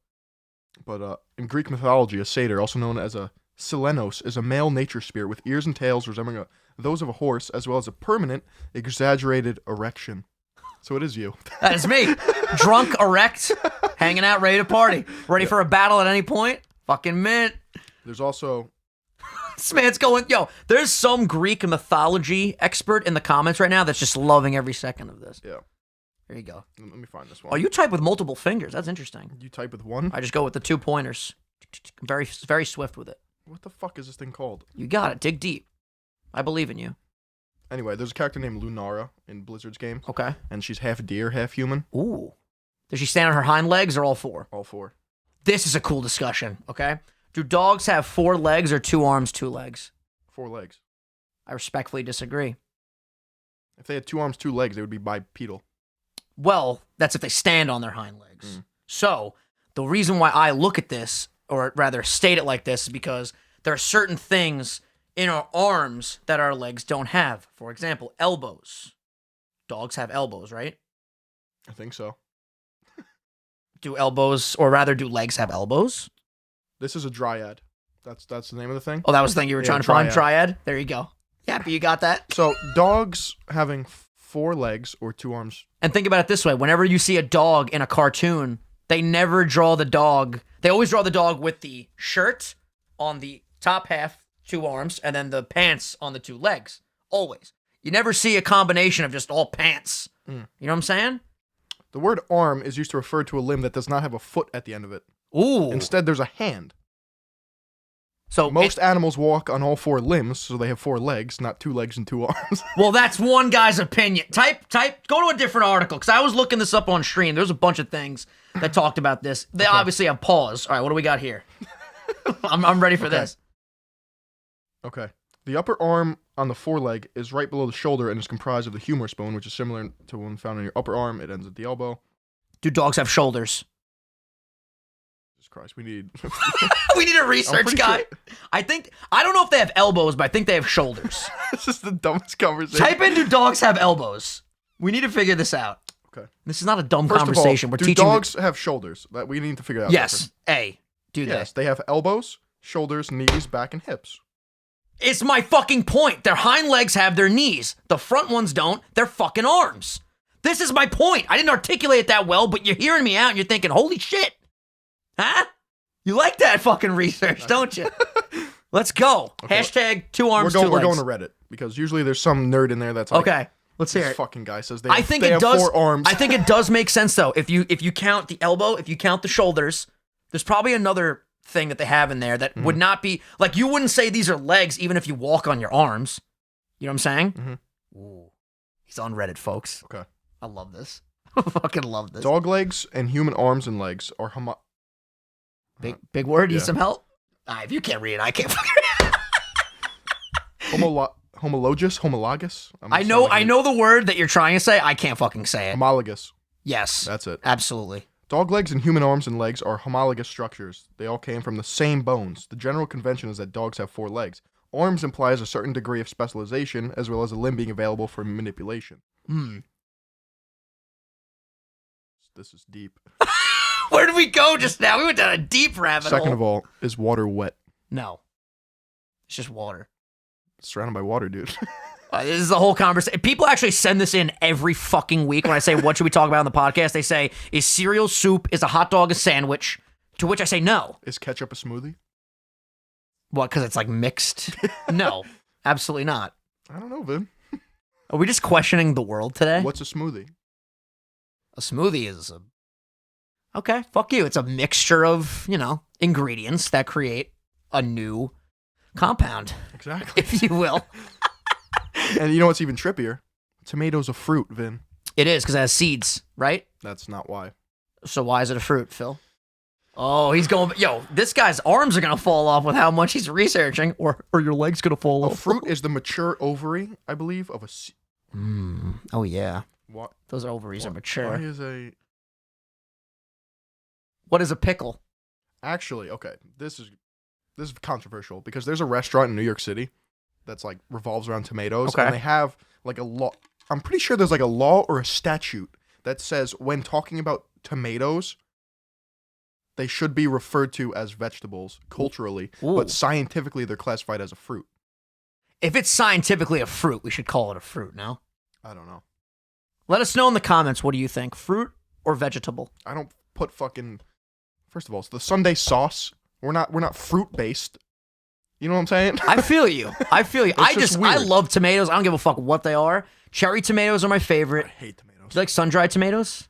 But in Greek mythology, a satyr, also known as a Silenos, is a male nature spirit with ears and tails resembling those of a horse, as well as a permanent, exaggerated erection. So it is you. That is me. Drunk, erect, hanging out, ready to party. Ready for a battle at any point. Fucking mint. There's also... This man's going... Yo, there's some Greek mythology expert in the comments right now that's just loving every second of this. Yeah. There you go. Let me find this one. Oh, you type with multiple fingers. That's interesting. You type with one? I just go with the 2 pointers. Very, very swift with it. What the fuck is this thing called? You got it. Dig deep. I believe in you. Anyway, there's a character named Lunara in Blizzard's game. Okay. And she's half deer, half human. Ooh. Does she stand on her hind legs or all four? All four. This is a cool discussion, okay? Do dogs have 4 legs or 2 arms, 2 legs? 4 legs. I respectfully disagree. If they had 2 arms, 2 legs, they would be bipedal. Well, that's if they stand on their hind legs. So, the reason why I look at this, or rather state it like this, is because there are certain things in our arms that our legs don't have. For example, elbows. Dogs have elbows, right? I think so. Do elbows, or rather, do legs have elbows? This is a dryad. That's the name of the thing. Oh, that was the thing you were trying to find? Triad? There you go. Happy you got that? So, dogs having 4 legs or 2 arms. And think about it this way. Whenever you see a dog in a cartoon, they never draw the dog. They always draw the dog with the shirt on the top half, 2 arms, and then the pants on the 2 legs. Always. You never see a combination of just all pants. You know what I'm saying? The word arm is used to refer to a limb that does not have a foot at the end of it. Ooh. Instead, there's a hand. So most animals walk on all 4 limbs, so they have 4 legs, not 2 legs and 2 arms. Well, that's one guy's opinion. Go to a different article, because I was looking this up on stream. There's a bunch of things that talked about this. They obviously have paws. All right, what do we got here? I'm ready for this. Okay. The upper arm on the foreleg is right below the shoulder and is comprised of the humerus bone, which is similar to one found on your upper arm. It ends at the elbow. Do dogs have shoulders? Jesus Christ, we need... We need a research guy. Sure. I don't know if they have elbows, but I think they have shoulders. This is the dumbest conversation. Type in, do dogs have elbows? We need to figure this out. Okay. This is not a dumb First conversation. Of all, We're do teaching dogs have shoulders? That we need to figure out. Yes. Do yes, they have elbows, shoulders, knees, back, and hips. It's my fucking point. Their hind legs have their knees. The front ones don't. They're fucking arms. This is my point. I didn't articulate it that well, but you're hearing me out and you're thinking, holy shit. Huh? You like that fucking research, don't you? Let's go. Okay. Hashtag 2 arms, 2 legs. We're going to Reddit, because usually there's some nerd in there that's like, okay, let's hear this it. fucking guy says they have 4 arms. I think it does make sense, though. If you count the elbow, if you count the shoulders, there's probably another thing that they have in there that would not be, like, you wouldn't say these are legs even if you walk on your arms. You know what I'm saying? Ooh. He's on Reddit, folks. Okay. I love this. I fucking love this. Dog legs and human arms and legs are Big word. Need Yeah. some help? If you can't read it, I can't fucking read it. homologous? I know the word that you're trying to say. I can't fucking say it. Homologous. Yes. That's it. Absolutely. Dog legs and human arms and legs are homologous structures. They all came from the same bones. The general convention is that dogs have 4 legs. Arms implies a certain degree of specialization, as well as a limb being available for manipulation. This is deep. Where did we go just now? We went down a deep rabbit hole. Second of all, is water wet? No. It's just water. It's surrounded by water, dude. This is the whole conversation. People actually send this in every fucking week when I say, what should we talk about on the podcast? They say, is cereal soup, is a hot dog a sandwich? To which I say no. Is ketchup a smoothie? What, because it's like mixed? No, absolutely not. I don't know, Vin. Are we just questioning the world today? What's a smoothie? A smoothie is a... Okay, fuck you. It's a mixture of, ingredients that create a new compound. Exactly. If you will. And you know what's even trippier? Tomato's a fruit, Vin. It is, because it has seeds, right? That's not why. So why is it a fruit, Phil? Oh, he's going... Yo, this guy's arms are going to fall off with how much he's researching, or your leg's going to fall off. A fruit is the mature ovary, I believe, of a... Oh, yeah. What? Those ovaries are mature. Why is a... What is a pickle? Actually, okay, this is controversial, because there's a restaurant in New York City that's like revolves around tomatoes, Okay. and they have like a law. I'm pretty sure there's like a law or a statute that says when talking about tomatoes, they should be referred to as vegetables culturally, Ooh. but scientifically they're classified as a fruit. If it's scientifically a fruit, we should call it a fruit, no? I don't know. Let us know in the comments, what do you think? Fruit or vegetable? I don't put fucking... First of all, it's the Sunday sauce. We're not fruit based. You know what I'm saying? I feel you. I just weird. I love tomatoes. I don't give a fuck what they are. Cherry tomatoes are my favorite. I hate tomatoes. Do you like sun-dried tomatoes?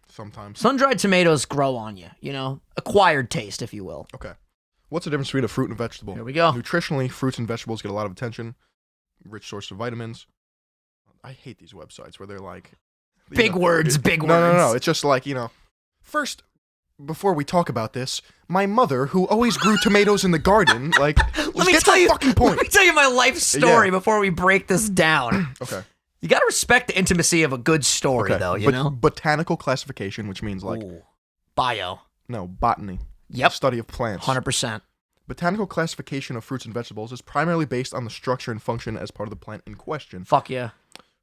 Sometimes. Sun-dried tomatoes grow on you, acquired taste, if you will. Okay. What's the difference between a fruit and a vegetable? Here we go. Nutritionally, fruits and vegetables get a lot of attention. Rich source of vitamins. I hate these websites where they're like... Big words. No. It's just like, first, before we talk about this, my mother, who always grew tomatoes in the garden, like, Let me get tell to the you, fucking point. Let me tell you my life story Yeah. before we break this down. Okay. You gotta respect the intimacy of a good story, though, you know? Botanical classification, which means like, Ooh. Bio. no, botany. Yep. The study of plants. 100%. Botanical classification of fruits and vegetables is primarily based on the structure and function as part of the plant in question. Fuck yeah.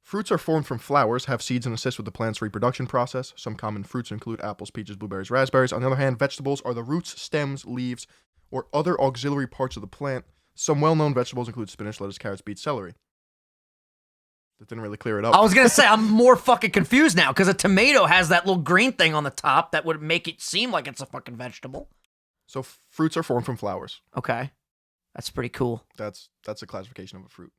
Fruits are formed from flowers, have seeds, and assist with the plant's reproduction process. Some common fruits include apples, peaches, blueberries, raspberries. On the other hand, vegetables are the roots, stems, leaves, or other auxiliary parts of the plant. Some well-known vegetables include spinach, lettuce, carrots, beets, celery. That didn't really clear it up. I was gonna say, I'm more fucking confused now, because a tomato has that little green thing on the top that would make it seem like it's a fucking vegetable. So fruits are formed from flowers. Okay. That's pretty cool. That's a classification of a fruit.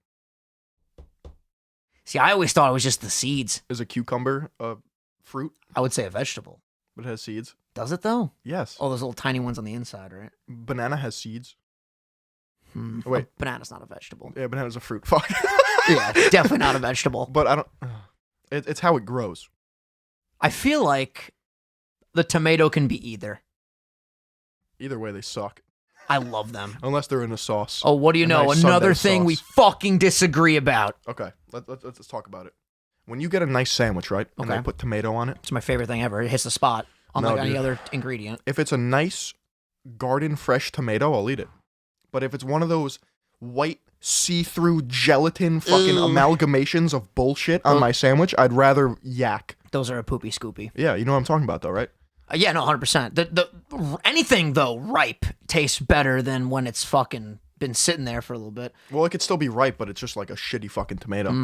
See, I always thought it was just the seeds. Is a cucumber a fruit? I would say a vegetable. But it has seeds? Does it, though? Yes. Oh, those little tiny ones on the inside, right? Banana has seeds. Wait. A banana's not a vegetable. Yeah, banana's a fruit. Fuck. Yeah, it's definitely not a vegetable. But I don't... It's how it grows. I feel like the tomato can be either. Either way, they suck. I love them. Unless they're in a sauce. Oh, what do you know? nice Another Sunday thing we sauce. fucking disagree about. Okay, let's talk about it. When you get a nice sandwich, right, and Okay. they put tomato on it, It's my favorite thing ever. It hits the spot, unlike No, any dude. other ingredient. if it's a nice garden fresh tomato, I'll eat it. But if it's one of those white see-through gelatin fucking Ugh. amalgamations of bullshit on Ugh. my sandwich, I'd rather yak. Those are a poopy scoopy. Yeah, you know what I'm talking about though, right? Yeah, no, 100%. Anything, though, ripe tastes better than when it's fucking been sitting there for a little bit. Well, it could still be ripe, but it's just like a shitty fucking tomato. You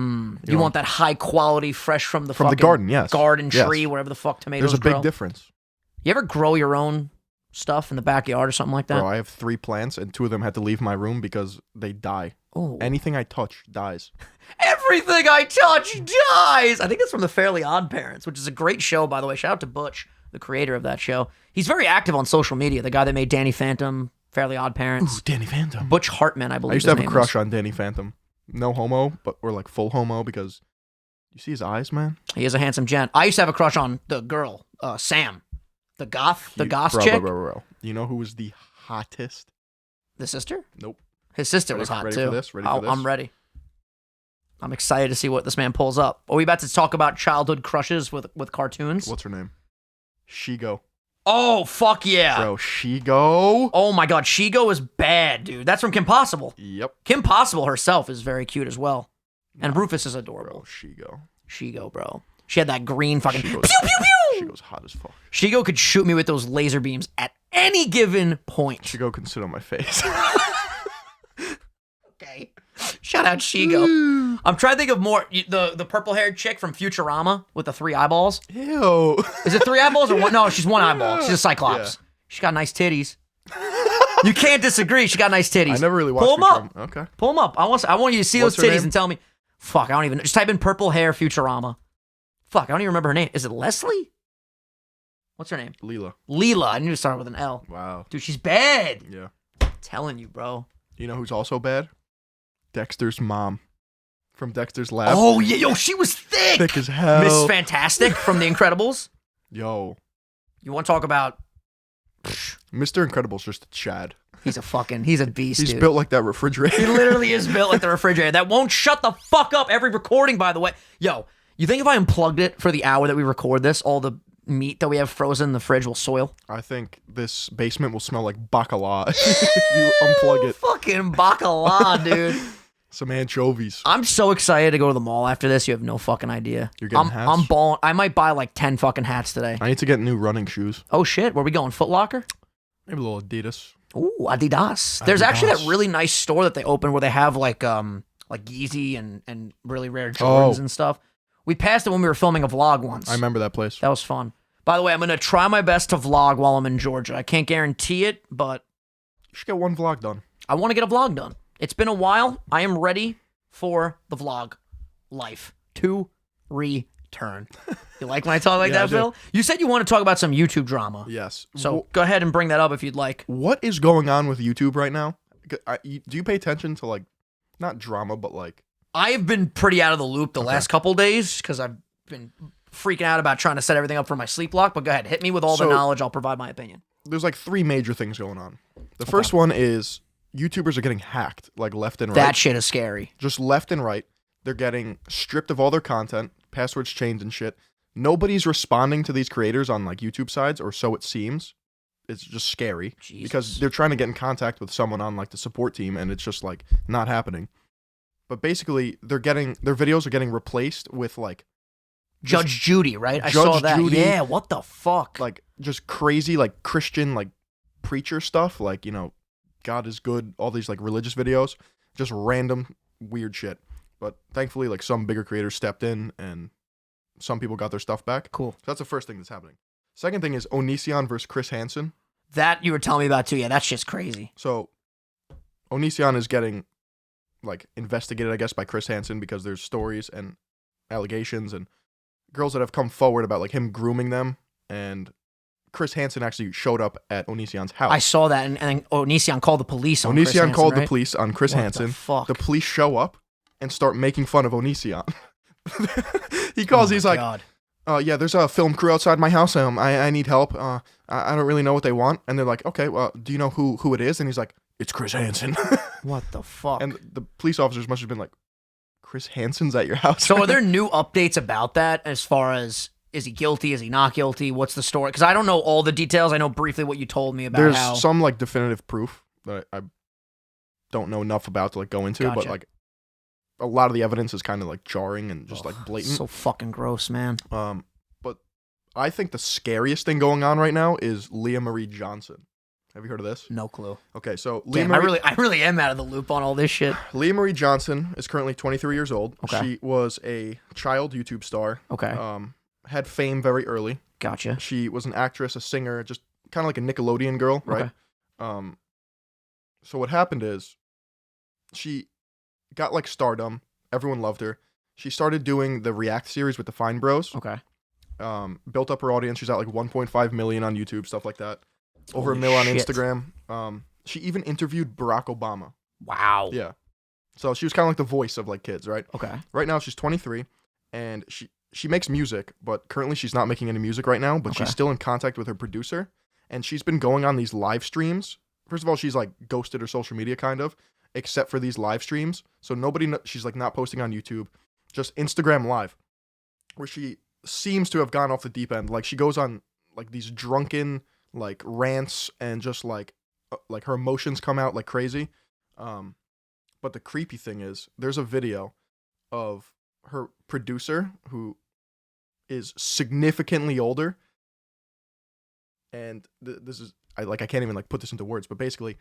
know? want that high quality, fresh from the From the fucking garden, yes. garden Yes. tree, wherever the fuck tomatoes There's a big grow. difference. You ever grow your own stuff in the backyard or something like that? Bro, I have 3 plants, and 2 of them had to leave my room because they die. Oh. Anything I touch dies. Everything I touch dies. I think that's from the Fairly Odd Parents, which is a great show, by the way. Shout out to Butch, the creator of that show. He's very active on social media. The guy that made Danny Phantom, Fairly Odd Parents. Ooh, Danny Phantom. Butch Hartman, I believe. I used to have his a name crush is. on Danny Phantom. No homo, but we're like full homo because you see his eyes, man. He is a handsome gent. I used to have a crush on the girl, Sam, the goth Bro, chick. bro. You know who was the hottest? The sister? Nope. His sister Ready- was hot ready too. for this? Ready for this? I'm ready. I'm excited to see what this man pulls up. Are we about to talk about childhood crushes with cartoons? What's her name? Shigo. Oh, fuck yeah. Bro, Shigo. Oh my god, Shigo is bad, dude. That's from Kim Possible. Yep. Kim Possible herself is very cute as well. And Rufus is adorable. Bro, Shigo. Shigo, bro. She had that green fucking pew, Shigo's- pew, pew! Shigo's hot as fuck. Shigo could shoot me with those laser beams at any given point. Shigo can sit on my face. Okay. Shout out Shigo. I'm trying to think of more. The purple-haired chick from Futurama with the 3 eyeballs. Ew. Is it 3 eyeballs or one? No, she's 1 eyeball. She's a Cyclops. She's got nice titties. You can't disagree. She got nice titties. I never really watched Pull them up. Futurama. Okay. Pull them up. I want you to see What's those her titties name? and tell me. Fuck, I don't even know. Just type in purple hair Futurama. Fuck, I don't even remember her name. Is it Leslie? What's her name? Leela. Leela. I need to start with an L. Wow. Dude, she's bad. Yeah. I'm telling you, bro. You know who's also bad? Dexter's mom. From Dexter's Lab. Oh, yeah. Yo, she was thick. Thick as hell. Miss Fantastic from The Incredibles. Yo. You want to talk about... Mr. Incredible's just a Chad. He's a beast, He's dude. built like that refrigerator. He literally is built like the refrigerator. That won't shut the fuck up every recording, by the way. Yo, you think if I unplugged it for the hour that we record this, all the meat that we have frozen in the fridge will soil? I think this basement will smell like bacala if you unplug it. Fucking bacala, dude. Some anchovies. I'm so excited to go to the mall after this. You have no fucking idea. You're getting hats? I'm balling. I might buy like 10 fucking hats today. I need to get new running shoes. Oh shit, where we going? Foot Locker? Maybe a little Adidas. Ooh, Adidas. There's actually that Adidas. really nice store that they opened where they have like Yeezy and really rare Jordans and stuff. We passed it when we were filming a vlog once. I remember that place. That was fun. By the way, I'm going to try my best to vlog while I'm in Georgia. I can't guarantee it, but You should get one vlog done. I want to get a vlog done. It's been a while. I am ready for the vlog life to return. You like when I talk like Yeah, I that, do. Phil? You said you want to talk about some YouTube drama. Yes. So go ahead and bring that up if you'd like. What is going on with YouTube right now? Do you pay attention to like, not drama, but like... I have been pretty out of the loop the last couple days because I've been freaking out about trying to set everything up for my sleep lock, but go ahead. Hit me with all the knowledge. I'll provide my opinion. There's like 3 major things going on. The first one is YouTubers are getting hacked, like left and right. That shit is scary. Just left and right. They're getting stripped of all their content, passwords changed and shit. Nobody's responding to these creators on like YouTube sides, or so it seems. It's just scary because they're trying to get in contact with someone on like the support team, and it's just like not happening. But basically, their videos are getting replaced with like Judge Judy, right? I saw that. Judy, yeah, what the fuck? Like just crazy like Christian like preacher stuff, like, you know, God is good, all these like religious videos, just random weird shit. But thankfully, like some bigger creators stepped in and some people got their stuff back. Cool. So that's the first thing that's happening. Second thing is Onision versus Chris Hansen. That you were telling me about too. Yeah, that's just crazy. So Onision is getting like investigated, I guess, by Chris Hansen because there's stories and allegations and girls that have come forward about like him grooming them, and Chris Hansen actually showed up at Onision's house. I saw that, and Onision called the police on Chris Hansen, called right? the police on Chris Hansen. The police show up and start making fun of Onision. He calls, he's like, yeah, there's a film crew outside my house. I need help. I don't really know what they want. And they're like, okay, well, do you know who it is? And he's like, it's Chris Hansen. What the fuck? And the police officers must have been like, Chris Hansen's at your house? So are there new updates about that as far as, is he guilty? Is he not guilty? What's the story? Because I don't know all the details. I know briefly what you told me about. There's some like definitive proof that I don't know enough about to like go into, but like a lot of the evidence is kind of like jarring and just like blatant. So fucking gross, man. But I think the scariest thing going on right now is Leah Marie Johnson. Have you heard of this? No clue. Okay, so Damn, I really am out of the loop on all this shit. Leah Marie Johnson is currently 23 years old. Okay. She was a child YouTube star. Okay. Had fame very early. Gotcha. She was an actress, a singer, just kind of like a Nickelodeon girl, right? Okay. So what happened is she got like stardom. Everyone loved her. She started doing the React series with the Fine Bros. Okay. Built up her audience. She's at like 1.5 million on YouTube, stuff like that. Over a mil on Instagram. She even interviewed Barack Obama. Wow. Yeah. So she was kind of like the voice of like kids, right? Okay. Right now she's 23 and she makes music, but currently she's not making any music right now, but she's still in contact with her producer, and she's been going on these live streams. First of all, she's like ghosted her social media kind of, except for these live streams. So she's like not posting on YouTube, just Instagram live, where she seems to have gone off the deep end. Like she goes on like these drunken like rants and just like her emotions come out like crazy. But the creepy thing is there's a video of her producer who is significantly older, and this is I can't even like put this into words, but basically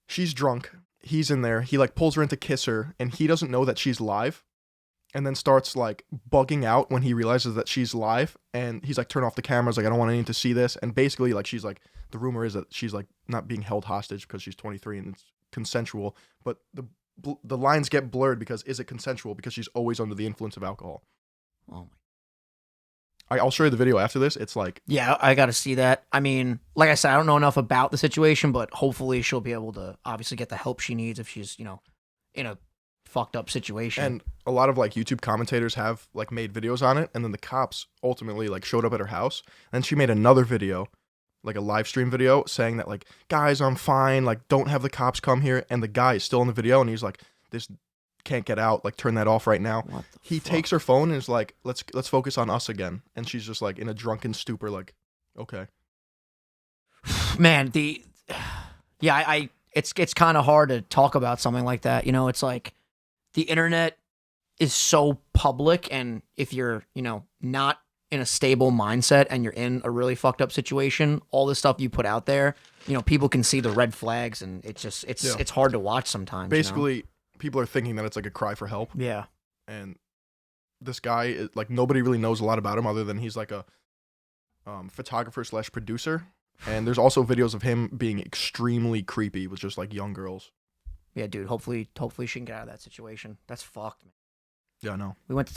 she's drunk, he's in there, he like pulls her in to kiss her, and he doesn't know that she's live, and then starts like bugging out when he realizes that she's live, and he's like, turn off the cameras, like I don't want anyone to see this. And basically like she's like, the rumor is that she's like not being held hostage because she's 23 and it's consensual, but the lines get blurred because is it consensual, because she's always under the influence of alcohol. Oh my. I'll show you the video after this. It's like, yeah, I gotta see that. I mean, like I said, I don't know enough about the situation, but hopefully she'll be able to obviously get the help she needs if she's, you know, in a fucked up situation. And a lot of like YouTube commentators have like made videos on it, and then the cops ultimately like showed up at her house, and she made another video, like a live stream video, saying that like, guys, I'm fine, like don't have the cops come here. And the guy is still in the video and he's like, this can't get out, like turn that off right now. He takes her phone and is like, let's focus on us again. And she's just like in a drunken stupor, like, okay. Man, it's kind of hard to talk about something like that. You know, it's like the internet is so public, and if you're, you know, not in a stable mindset and you're in a really fucked up situation, all the stuff you put out there, you know, people can see the red flags, and it's hard to watch sometimes. Basically, you know? People are thinking that it's like a cry for help. Yeah. And this guy, like nobody really knows a lot about him other than he's like a photographer / producer. And there's also videos of him being extremely creepy with just like young girls. Yeah, dude. Hopefully she can get out of that situation. That's fucked, man. Yeah, I know. We went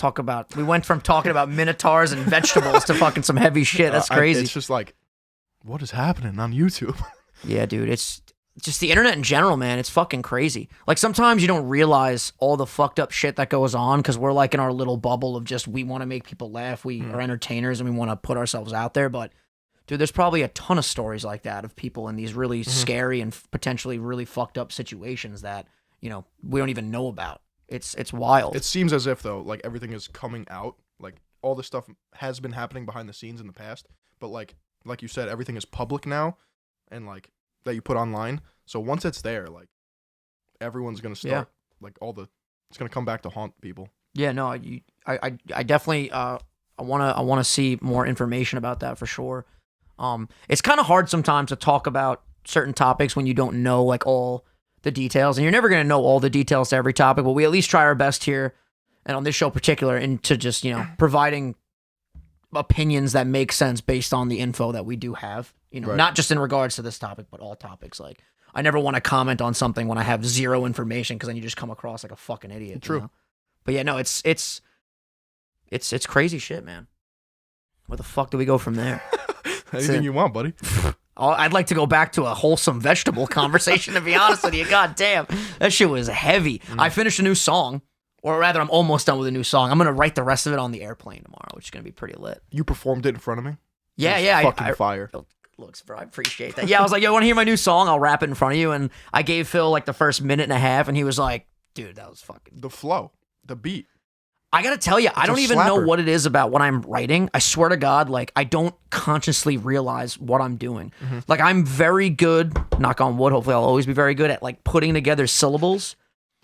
from talking about minotaurs and vegetables to fucking some heavy shit. That's crazy. It's just like, what is happening on YouTube? Yeah, dude. It's just the internet in general, man, it's fucking crazy. Like sometimes you don't realize all the fucked up shit that goes on because we're like in our little bubble of just we want to make people laugh, we are entertainers, and we want to put ourselves out there. But dude, there's probably a ton of stories like that of people in these really scary and potentially really fucked up situations that we don't even know about. It's wild. It seems as if though, like everything is coming out, like all this stuff has been happening behind the scenes in the past, but like you said, everything is public now, and like that you put online. So once it's there, like everyone's gonna start like it's gonna come back to haunt people. Yeah, no, I definitely I wanna see more information about that for sure. It's kind of hard sometimes to talk about certain topics when you don't know like all the details, and you're never gonna know all the details to every topic. But we at least try our best here, and on this show in particular, into just providing opinions that make sense based on the info that we do have. Not just in regards to this topic, but all topics. Like, I never want to comment on something when I have zero information because then you just come across like a fucking idiot. True. But yeah, no, it's crazy shit, man. Where the fuck do we go from there? Anything you want, buddy. I'd like to go back to a wholesome vegetable conversation, to be honest with you. God damn, that shit was heavy. I finished a new song, or rather, I'm almost done with a new song. I'm going to write the rest of it on the airplane tomorrow, which is going to be pretty lit. You performed it in front of me? Yeah. Fucking fire. Looks, bro, I appreciate that. Yeah, I was like, yo, want to hear my new song? I'll rap it in front of you. And I gave Phil like the first minute and a half, and he was like, dude, that was fucking... The flow, the beat. I gotta tell you, I don't even know what it is about what I'm writing. I swear to God, like, I don't consciously realize what I'm doing. Like, I'm very good, knock on wood, hopefully I'll always be very good at, like, putting together syllables.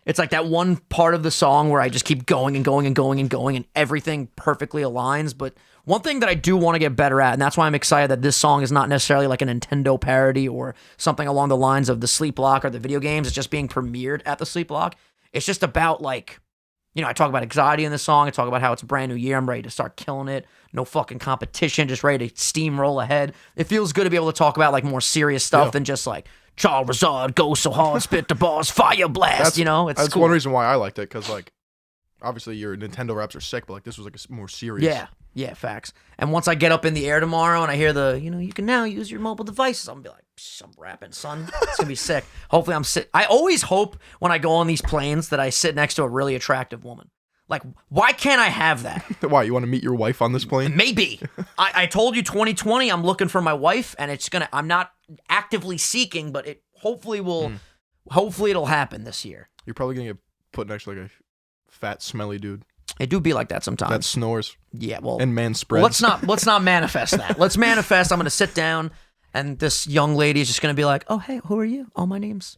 It's like that one part of the song where I just keep going and going and going and going, and everything perfectly aligns. But one thing that I do want to get better at, and that's why I'm excited that this song is not necessarily like a Nintendo parody or something along the lines of the Sleep Block or the video games. It's just being premiered at the Sleep Block. It's just about, like... I talk about anxiety in this song. I talk about how it's a brand new year. I'm ready to start killing it. No fucking competition. Just ready to steamroll ahead. It feels good to be able to talk about like more serious stuff than just like Charizard goes so hard, spit the balls, fire blast. It's that's cool. one reason why I liked it, because like obviously your Nintendo raps are sick, but like this was like a more serious. Yeah, facts. And once I get up in the air tomorrow and I hear the, you can now use your mobile devices, I'm gonna be like, I'm rapping, son. It's gonna be sick. Hopefully I always hope when I go on these planes that I sit next to a really attractive woman. Like, why can't I have that? Why, you want to meet your wife on this plane? Maybe. I told you 2020, I'm looking for my wife, and I'm not actively seeking, but hopefully it'll happen this year. You're probably gonna get put next to like a fat, smelly dude. It do be like that sometimes. That snores. Yeah, well. And man spreads. Let's not manifest that. Let's manifest. I'm going to sit down, and this young lady is just going to be like, oh, hey, who are you? Oh, my name's...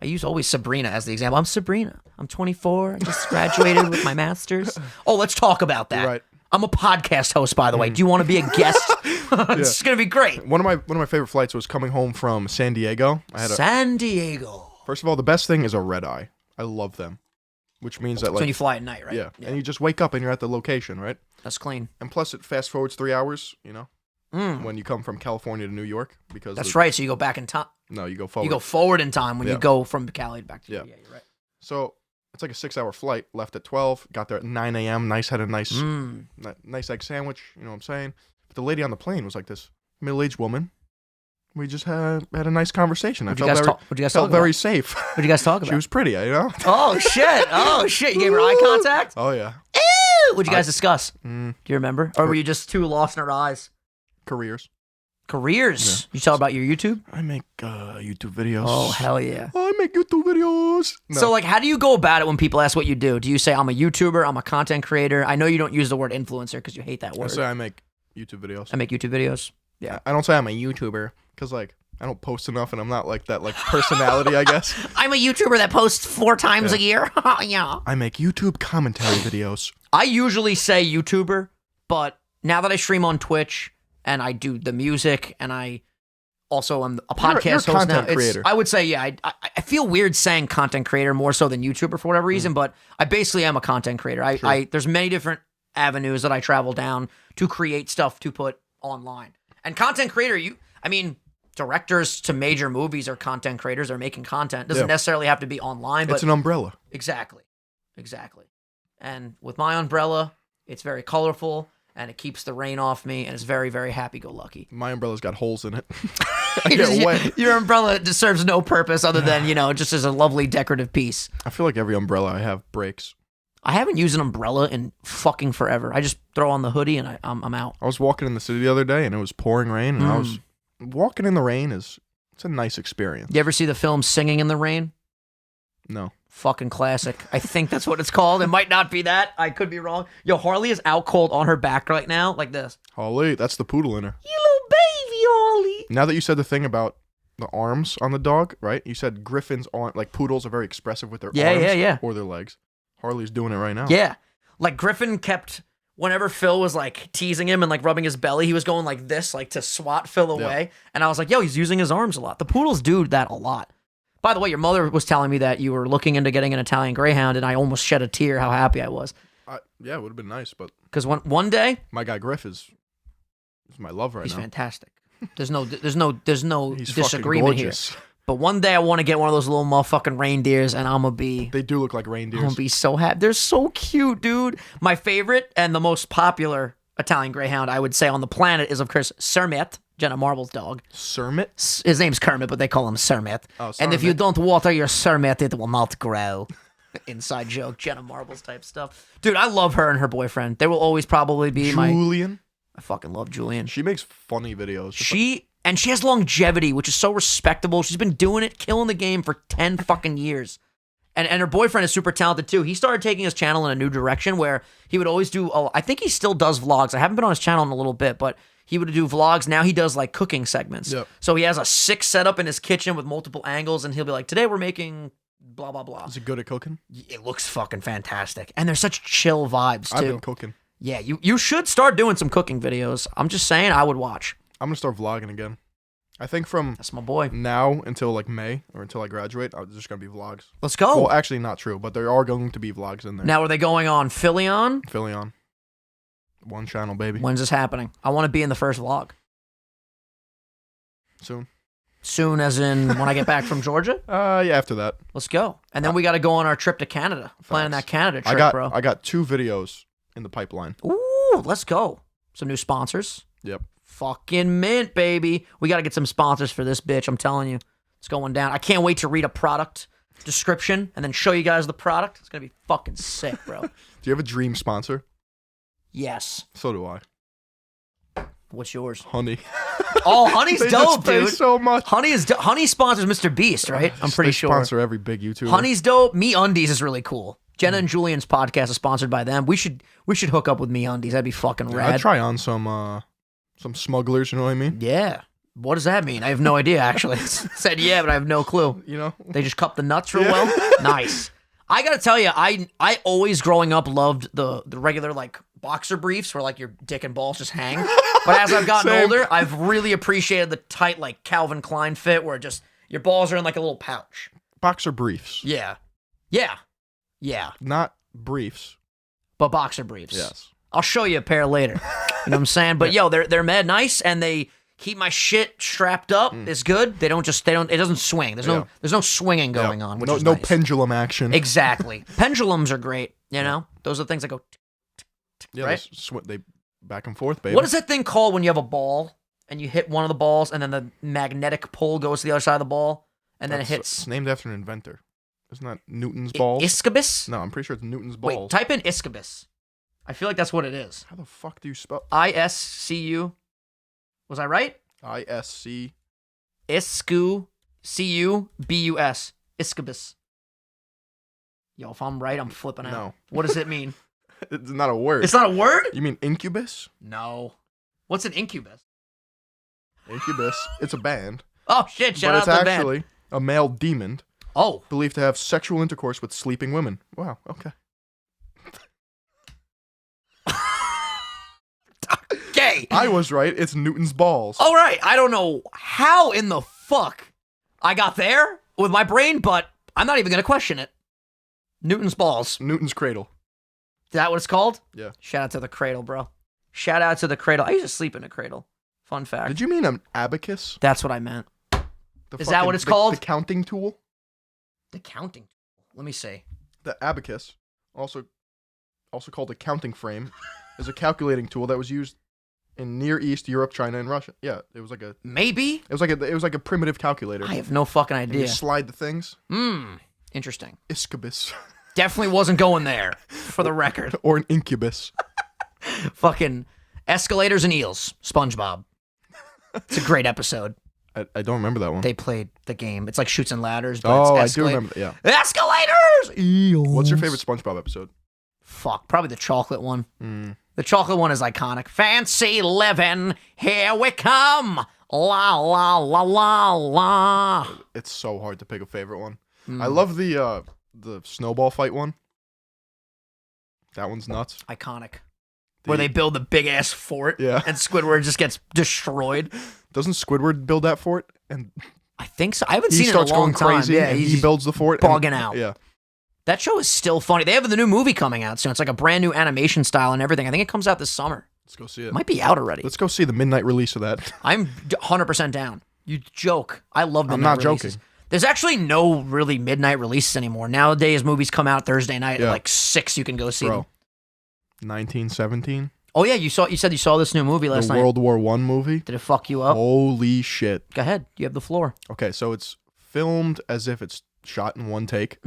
I use always Sabrina as the example. I'm Sabrina. I'm 24. I just graduated with my master's. Oh, let's talk about that. Right. I'm a podcast host, by the way. Do you want to be a guest? It's going to be great. One of my favorite flights was coming home from San Diego. San Diego. First of all, the best thing is a red eye. I love them. Which means that, like... when you fly at night, right? Yeah. And you just wake up and you're at the location, right? That's clean. And plus, it fast forwards 3 hours, when you come from California to New York. Because that's right. So you go back in time. No, you go forward. You go forward in time when you go from Cali back to... Yeah, you're right. So it's like a 6-hour flight. Left at 12. Got there at 9 a.m. Had a nice egg sandwich. You know what I'm saying? But the lady on the plane was like this middle-aged woman. We just had a nice conversation. I felt very safe. What did you guys talk about? She was pretty, Oh, shit. You gave her eye contact? Oh, yeah. Ew! What'd you guys discuss? Do you remember? Or were you just too lost in her eyes? Careers. Yeah. You tell about your YouTube? I make YouTube videos. Oh, hell yeah. I make YouTube videos. No. So, like, how do you go about it when people ask what you do? Do you say, I'm a YouTuber, I'm a content creator? I know you don't use the word influencer because you hate that word. I say I make YouTube videos. I make YouTube videos? Yeah. I don't say I'm a YouTuber because, like, I don't post enough and I'm not, like, that, like, personality, I guess. I'm a YouTuber that posts 4 times a year. Yeah. I make YouTube commentary videos. I usually say YouTuber, but now that I stream on Twitch and I do the music and I also am a podcast you're a host now, creator. I would say, yeah, I feel weird saying content creator more so than YouTuber for whatever reason, but I basically am a content creator. There's many different avenues that I travel down to create stuff to put online. And content creator, directors to major movies are content creators. They're making content. Doesn't necessarily have to be online, but it's an umbrella. Exactly. And with my umbrella, it's very colorful. and it keeps the rain off me, and it's very, very happy-go-lucky. My umbrella's got holes in it. I get wet. Your umbrella just serves no purpose other than, just as a lovely decorative piece. I feel like every umbrella I have breaks. I haven't used an umbrella in fucking forever. I just throw on the hoodie and I'm out. I was walking in the city the other day, and it was pouring rain, and I was walking in the rain it's a nice experience. You ever see the film Singing in the Rain? No. Fucking classic. I think that's what it's called. It might not be that. I could be wrong. Yo, Harley is out cold on her back right now, like this. Harley, that's the poodle in her. You little baby, Harley. Now that you said the thing about the arms on the dog, right? You said Griffin's arm, like poodles are very expressive with their arms or their legs. Harley's doing it right now. Yeah. Like Griffin kept, whenever Phil was like teasing him and like rubbing his belly, he was going like this, like to swat Phil away. Yeah. And I was like, yo, he's using his arms a lot. The poodles do that a lot. By the way, your mother was telling me that you were looking into getting an Italian Greyhound, and I almost shed a tear how happy I was. Yeah, it would have been nice, but... Because one day... My guy Griff is my love right now. He's fantastic. There's no disagreement here. Gorgeous. But one day I want to get one of those little motherfucking reindeers, and I'm going to be... They do look like reindeers. I'm going to be so happy. They're so cute, dude. My favorite and the most popular Italian Greyhound, I would say, on the planet is, of course, Sermet, Jenna Marbles' dog. Sermet? His name's Kermit, but they call him Sermet. Oh, Sermet. And if you don't water your Sermet, it will not grow. Inside joke, Jenna Marbles type stuff. Dude, I love her and her boyfriend. They will always probably be Julian? I fucking love Julian. She makes funny videos. She has longevity, which is so respectable. She's been doing it, killing the game for 10 fucking years. And her boyfriend is super talented too. He started taking his channel in a new direction where he would always do, I think he still does vlogs. I haven't been on his channel in a little bit, but he would do vlogs. Now he does like cooking segments. Yep. So he has a sick setup in his kitchen with multiple angles, and he'll be like, today we're making blah, blah, blah. Is he good at cooking? It looks fucking fantastic. And they're such chill vibes too. I've been cooking. Yeah, you should start doing some cooking videos. I'm just saying, I would watch. I'm going to start vlogging again. I think from that's my boy. Now until like May or until I graduate, there's just going to be vlogs. Let's go. Well, actually not true, but there are going to be vlogs in there. Now, are they going on Philion? Philion. One channel, baby. When's this happening? I want to be in the first vlog. Soon. Soon as in when I get back from Georgia? Yeah, after that. Let's go. And then we got to go on our trip to Canada. Planning that Canada trip, bro. I got 2 videos in the pipeline. Ooh, let's go. Some new sponsors. Yep. Fucking mint, baby. We got to get some sponsors for this bitch. I'm telling you. It's going down. I can't wait to read a product description and then show you guys the product. It's going to be fucking sick, bro. Do you have a dream sponsor? Yes. So do I. What's yours? Honey. Oh, Honey's they dope, just pay dude. So much. Honey sponsors Mr. Beast, right? I'm pretty sure. Sponsor every big YouTuber. Honey's dope. Me Undies is really cool. Jenna and Julian's podcast is sponsored by them. We should hook up with Me Undies. That'd be fucking rad. I'd try on some smugglers. You know what I mean? Yeah. What does that mean? I have no idea. Actually, said yeah, but I have no clue. You know, they just cup the nuts real well. Nice. I gotta tell you, I always growing up loved the regular like boxer briefs where like your dick and balls just hang. But as I've gotten older, I've really appreciated the tight like Calvin Klein fit where just your balls are in like a little pouch. Boxer briefs. Yeah. Yeah. Yeah. Not briefs. But boxer briefs. Yes. I'll show you a pair later. You know what I'm saying? But yo, they're mad nice and they keep my shit strapped up. It's good. It doesn't swing. There's no swinging going on, which is no nice. pendulum action. Exactly. Pendulums are great, you know? Those are the things that go right? They back and forth, baby. What is that thing called when you have a ball and you hit one of the balls and then the magnetic pole goes to the other side of the ball and then it hits? It's named after an inventor. Isn't that Newton's balls? Incubus? No, I'm pretty sure it's Newton's balls. Wait, type in Incubus. I feel like that's what it is. How the fuck do you spell? ISCU. Was I right? ISC. Iscu. CUBUS. Incubus. Yo, if I'm right, I'm flipping out. No. What does it mean? It's not a word. It's not a word? You mean incubus? No. What's an incubus? Incubus. It's a band. Oh, shit. Shout out to the band. But it's actually a male demon. Oh. Believed to have sexual intercourse with sleeping women. Wow. Okay. Gay. I was right. It's Newton's balls. All right. I don't know how in the fuck I got there with my brain, but I'm not even going to question it. Newton's balls. Newton's cradle. Is that what it's called? Yeah. Shout out to the cradle, bro. Shout out to the cradle. I used to sleep in a cradle. Fun fact. Did you mean an abacus? That's what I meant. Is that what it's called? The counting tool? The counting tool. Let me see. The abacus, also called a counting frame, is a calculating tool that was used in Near East, Europe, China, and Russia. Yeah, it was like a Maybe. it was like a primitive calculator. I have no fucking And you idea. slide the things. Interesting. Incubus. Definitely wasn't going there, for the record. Or an incubus. Fucking escalators and eels. SpongeBob. It's a great episode. I don't remember that one. They played the game. It's like Chutes and Ladders, but I it's do remember that, yeah. Escalators! Eels. What's your favorite SpongeBob episode? Fuck, probably the chocolate one. The chocolate one is iconic. Fancy living, here we come. La, la, la, la, la. It's so hard to pick a favorite one. I love the snowball fight one. That one's nuts. Iconic. Where they build the big-ass fort, Yeah. and Squidward just gets destroyed. Doesn't Squidward build that fort? And I think so. I haven't he seen it in starts a long going time. crazy, Yeah, and he he's builds the fort. bugging and, out. Yeah. That show is still funny. They have the new movie coming out soon. It's like a brand new animation style and everything. I think it comes out this summer. Let's go see it. It might be out already. Let's go see the midnight release of that. I'm 100% down. You joke. I love midnight I'm not releases. joking. There's actually no really midnight releases anymore. Nowadays, movies come out Thursday night Yeah. at like 6. You can go see them. 1917. Oh yeah, you said you saw this new movie last The night. World War I movie. Did it fuck you up? Holy shit. Go ahead. You have the floor. Okay, so it's filmed as if it's shot in one take.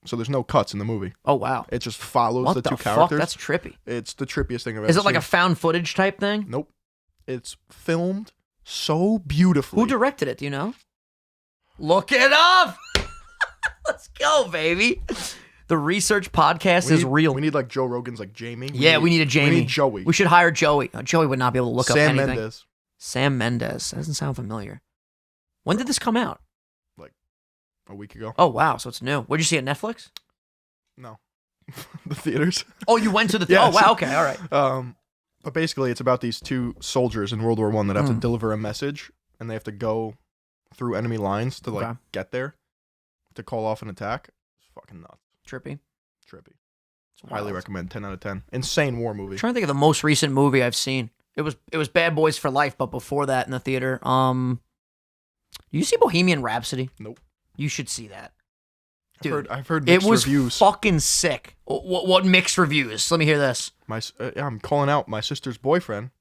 So there's no cuts in the movie. Oh wow. It just follows What the the two fuck? characters. That's trippy. It's the trippiest thing I've ever Is seen. it like a found footage type thing? Nope. It's filmed so beautifully. Who directed it? Do you know? Look it up. Let's go, baby. The research podcast is real. We need like Joe Rogan's like Jamie. We need a Jamie. We need Joey. We should hire Joey. Joey would not be able to look up Sam anything. Mendes. Sam Mendes. That doesn't sound familiar. When did this come out? Like a week ago. Oh, wow. So it's new. Where'd you see it? Netflix? No. The theaters. Oh, you went to the... Yes. Oh, wow. Okay. All right. But basically it's about these two soldiers in World War I that have to deliver a message, and they have to go through enemy lines to like get there to call off an attack. It's fucking nuts. Trippy. Highly recommend. 10 out of 10. Insane war movie. I'm trying to think of the most recent movie I've seen. It was Bad Boys for Life, but before that in the theater. You see Bohemian Rhapsody? Nope. You should see that. Dude, I've heard it mixed was reviews. fucking sick. What mixed reviews? Let me hear this. I'm calling out my sister's boyfriend,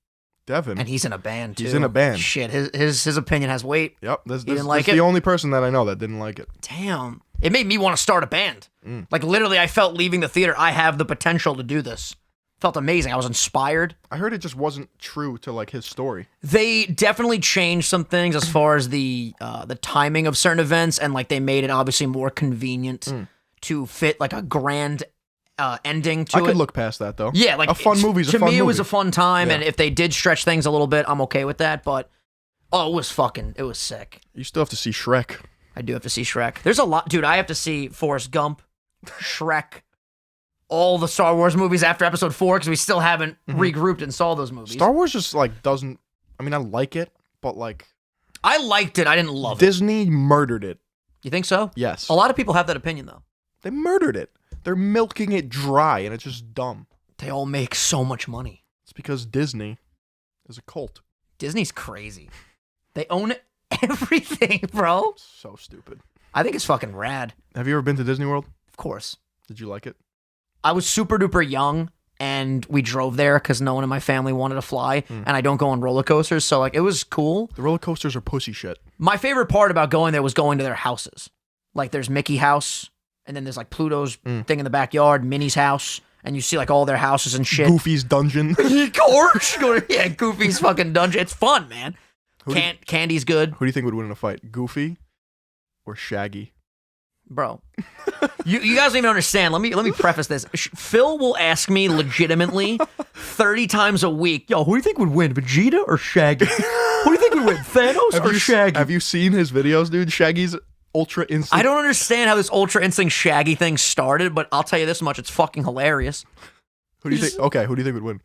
Devin. And he's in a band too. He's in a band. Shit, his opinion has weight. Yep, this didn't is like the it? only person that I know that didn't like it. Damn. It made me want to start a band. Like literally, I felt leaving the theater, I have the potential to do this. Felt amazing. I was inspired. I heard it just wasn't true to like his story. They definitely changed some things as far as the timing of certain events, and like they made it obviously more convenient to fit like a grand ending to it. I could look past that though. Yeah, like a fun movie's a fun movie. To me, it was a fun time, Yeah. and if they did stretch things a little bit, I'm okay with that. But it was sick. You still have to see Shrek. I do have to see Shrek. There's a lot, dude. I have to see Forrest Gump, Shrek, all the Star Wars movies after Episode 4 because we still haven't regrouped and saw those movies. Star Wars just like doesn't. I mean, I like it, but like I liked it. I didn't love it. Disney murdered it. You think so? Yes. A lot of people have that opinion though. They murdered it. They're milking it dry, and it's just dumb. They all make so much money. It's because Disney is a cult. Disney's crazy. They own everything, bro. So stupid. I think it's fucking rad. Have you ever been to Disney World? Of course. Did you like it? I was super duper young, and we drove there because no one in my family wanted to fly, and I don't go on roller coasters, so like it was cool. The roller coasters are pussy shit. My favorite part about going there was going to their houses. Like there's Mickey House, and then there's like Pluto's thing in the backyard, Minnie's house, and you see like all their houses and shit. Goofy's dungeon. Gosh, yeah, Goofy's fucking dungeon. It's fun, man. Candy's good. Who do you think would win in a fight, Goofy or Shaggy? Bro, you guys don't even understand. Let me preface this. Phil will ask me legitimately 30 times a week, yo, who do you think would win, Vegeta or Shaggy? Who do you think would win, Thanos or Shaggy? Have you seen his videos, dude? Shaggy's Ultra Instinct. I don't understand how this Ultra Instinct Shaggy thing started, but I'll tell you this much, it's fucking hilarious. Who do you think? Okay, who do you think would win,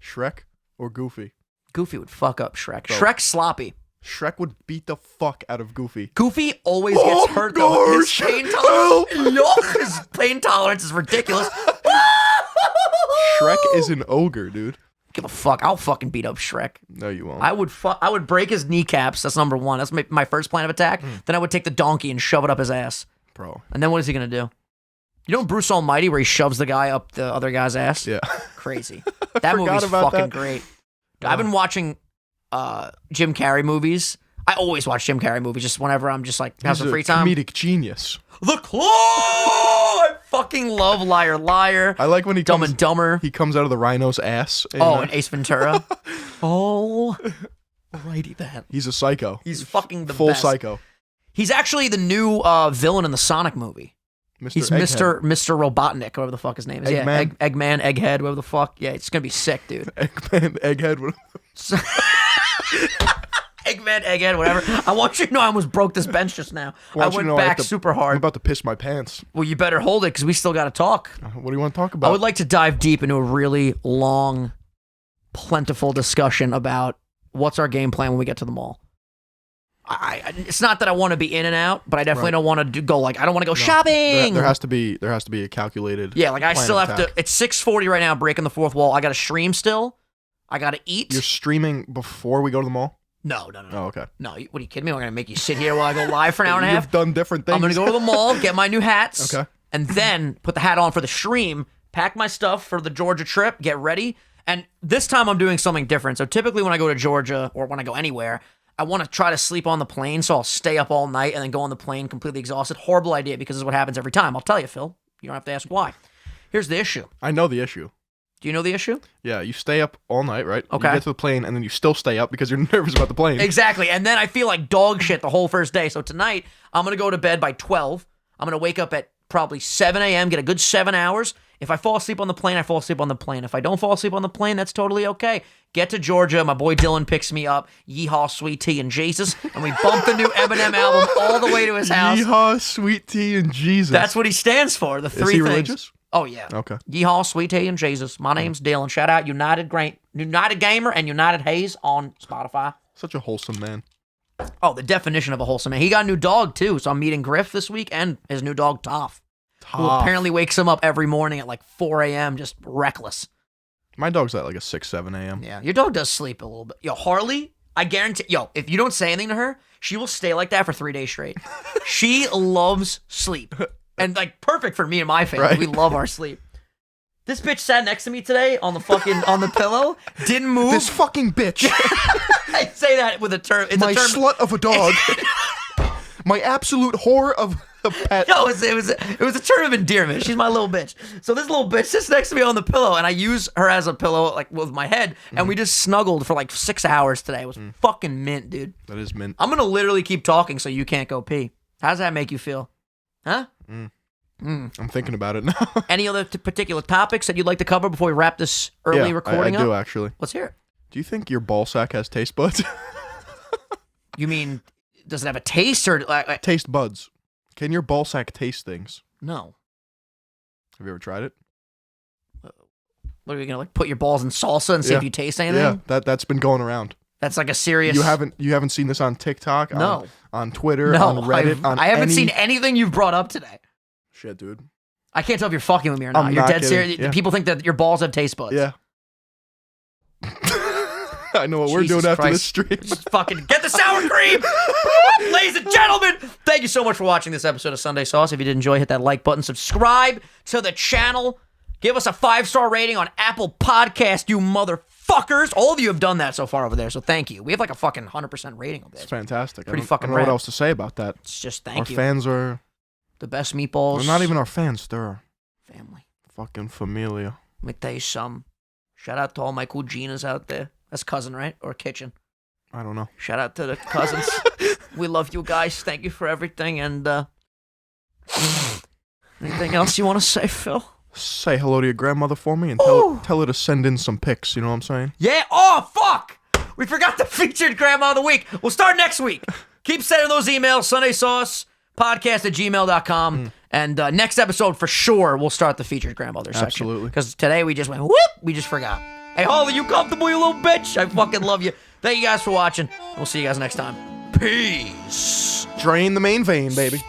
Shrek or Goofy? Goofy would fuck up Shrek. Bro. Shrek's sloppy. Shrek would beat the fuck out of Goofy. Goofy always gets hurt though. His pain tolerance, his pain tolerance is ridiculous. Shrek is an ogre, dude. Give a fuck. I'll fucking beat up Shrek. No, you won't. I would break his kneecaps. That's number one. That's my first plan of attack. Then I would take the donkey and shove it up his ass. Bro. And then what is he gonna do? You know Bruce Almighty where he shoves the guy up the other guy's ass? Yeah. Crazy. That movie's fucking great. I've been watching Jim Carrey movies. I always watch Jim Carrey movies just whenever I'm just like have some free time. Comedic genius. The Claw! I fucking love Liar Liar. I like when he Dumb and Dumber. He comes out of the rhino's ass. And Ace Ventura. Oh, righty then. He's a psycho. He's fucking the full best. psycho. He's actually the new villain in the Sonic movie. He's Mr. Robotnik, whatever the fuck his name is. Eggman? Yeah, Eggman, Egghead, whatever the fuck. Yeah, it's gonna be sick, dude. Eggman, Egghead. Eggman, Egghead, whatever. I want you to know I almost broke this bench just now. I went back super hard. I'm about to piss my pants. Well, you better hold it because we still got to talk. What do you want to talk about? I would like to dive deep into a really long, plentiful discussion about what's our game plan when we get to the mall. It's not that I want to be in and out, but I definitely don't want to go like I don't want to go shopping. There has to be a calculated. Yeah, like I plan still of have to. It's 6:40 right now, breaking the fourth wall. I got to stream still. I got to eat. You're streaming before we go to the mall? No. Oh, okay. No, what are you kidding me? I'm gonna make you sit here while I go live for an hour and a half. You've done different things. I'm gonna go to the mall, get my new hats, okay, and then put the hat on for the stream. Pack my stuff for the Georgia trip. Get ready. And this time I'm doing something different. So typically when I go to Georgia or when I go anywhere, I want to try to sleep on the plane, so I'll stay up all night and then go on the plane completely exhausted. Horrible idea because this is what happens every time. I'll tell you, Phil. You don't have to ask why. Here's the issue. I know the issue. Do you know the issue? Yeah, you stay up all night, right? Okay. You get to the plane, and then you still stay up because you're nervous about the plane. Exactly. And then I feel like dog shit the whole first day. So tonight, I'm going to go to bed by 12. I'm going to wake up at probably 7 a.m., get a good 7 hours. If I fall asleep on the plane, I fall asleep on the plane. If I don't fall asleep on the plane, that's totally okay. Get to Georgia. My boy Dylan picks me up. Yeehaw, Sweet Tea, and Jesus. And we bump the new Eminem album all the way to his house. Yeehaw, Sweet Tea, and Jesus. That's what he stands for. The three Is he things. Religious? Oh, yeah. Okay. Yeehaw, Sweet Tea, and Jesus. My name's Dylan. Shout out United Gamer and United Hayes on Spotify. Such a wholesome man. Oh, the definition of a wholesome man. He got a new dog, too. So I'm meeting Griff this week and his new dog, Toph. Who apparently wakes him up every morning at like 4 a.m. just reckless. My dog's at like a 6, 7 a.m. Yeah, your dog does sleep a little bit. Yo, Harley, I guarantee, if you don't say anything to her, she will stay like that for 3 days straight. She loves sleep. And like perfect for me and my family. Right. We love our sleep. This bitch sat next to me today on the pillow, didn't move. This fucking bitch. I say that with a term. It's My a term. slut of a dog. My absolute whore of a pet. No, it was a term of endearment. She's my little bitch. So this little bitch sits next to me on the pillow, and I use her as a pillow, like with my head, and we just snuggled for like 6 hours today. It was fucking mint, dude. That is mint. I'm gonna literally keep talking so you can't go pee. How does that make you feel? Huh? I'm thinking about it now. Any other particular topics that you'd like to cover before we wrap this early recording I up? do actually. Let's hear it. Do you think your ball sack has taste buds? You mean, does it have a taste or like? Taste buds. Can your ball sack taste things? No. Have you ever tried it? What are you gonna like? Put your balls in salsa and see if you taste anything? Yeah, that's been going around. That's like a serious. You haven't seen this on TikTok? No. On Twitter? No, on Reddit? I haven't seen anything you've brought up today. Shit, dude. I can't tell if you're fucking with me or not. I'm You're not dead kidding. serious. Yeah. People think that your balls have taste buds. Yeah. I know what we're doing after this stream. Just fucking get the sour cream! Ladies and gentlemen, thank you so much for watching this episode of Sunday Sauce. If you did enjoy, hit that like button. Subscribe to the channel. Give us a 5-star rating on Apple Podcast, you motherfuckers. All of you have done that so far over there, so thank you. We have like a fucking 100% rating over there. It's fantastic. Pretty I fucking don't know rad. what else to say about that. It's just Our thank you. fans are... The best meatballs. They're not even our fans. They're our family. fucking familia. Let me tell you something. Shout out to all my cool Ginas out there. That's cousin, right? Or kitchen. I don't know. Shout out to the cousins. We love you guys. Thank you for everything. And anything else you want to say, Phil? Say hello to your grandmother for me and tell her to send in some pics. You know what I'm saying? Yeah. Oh, fuck. We forgot the featured grandma of the week. We'll start next week. Keep sending those emails. SundaySaucePodcast@gmail.com. And next episode, for sure, we'll start the featured grandmother section. Absolutely. Because today we just went, whoop, we just forgot. Hey, Holly, you comfortable, you little bitch? I fucking love you. Thank you guys for watching. We'll see you guys next time. Peace. Drain the main vein, baby.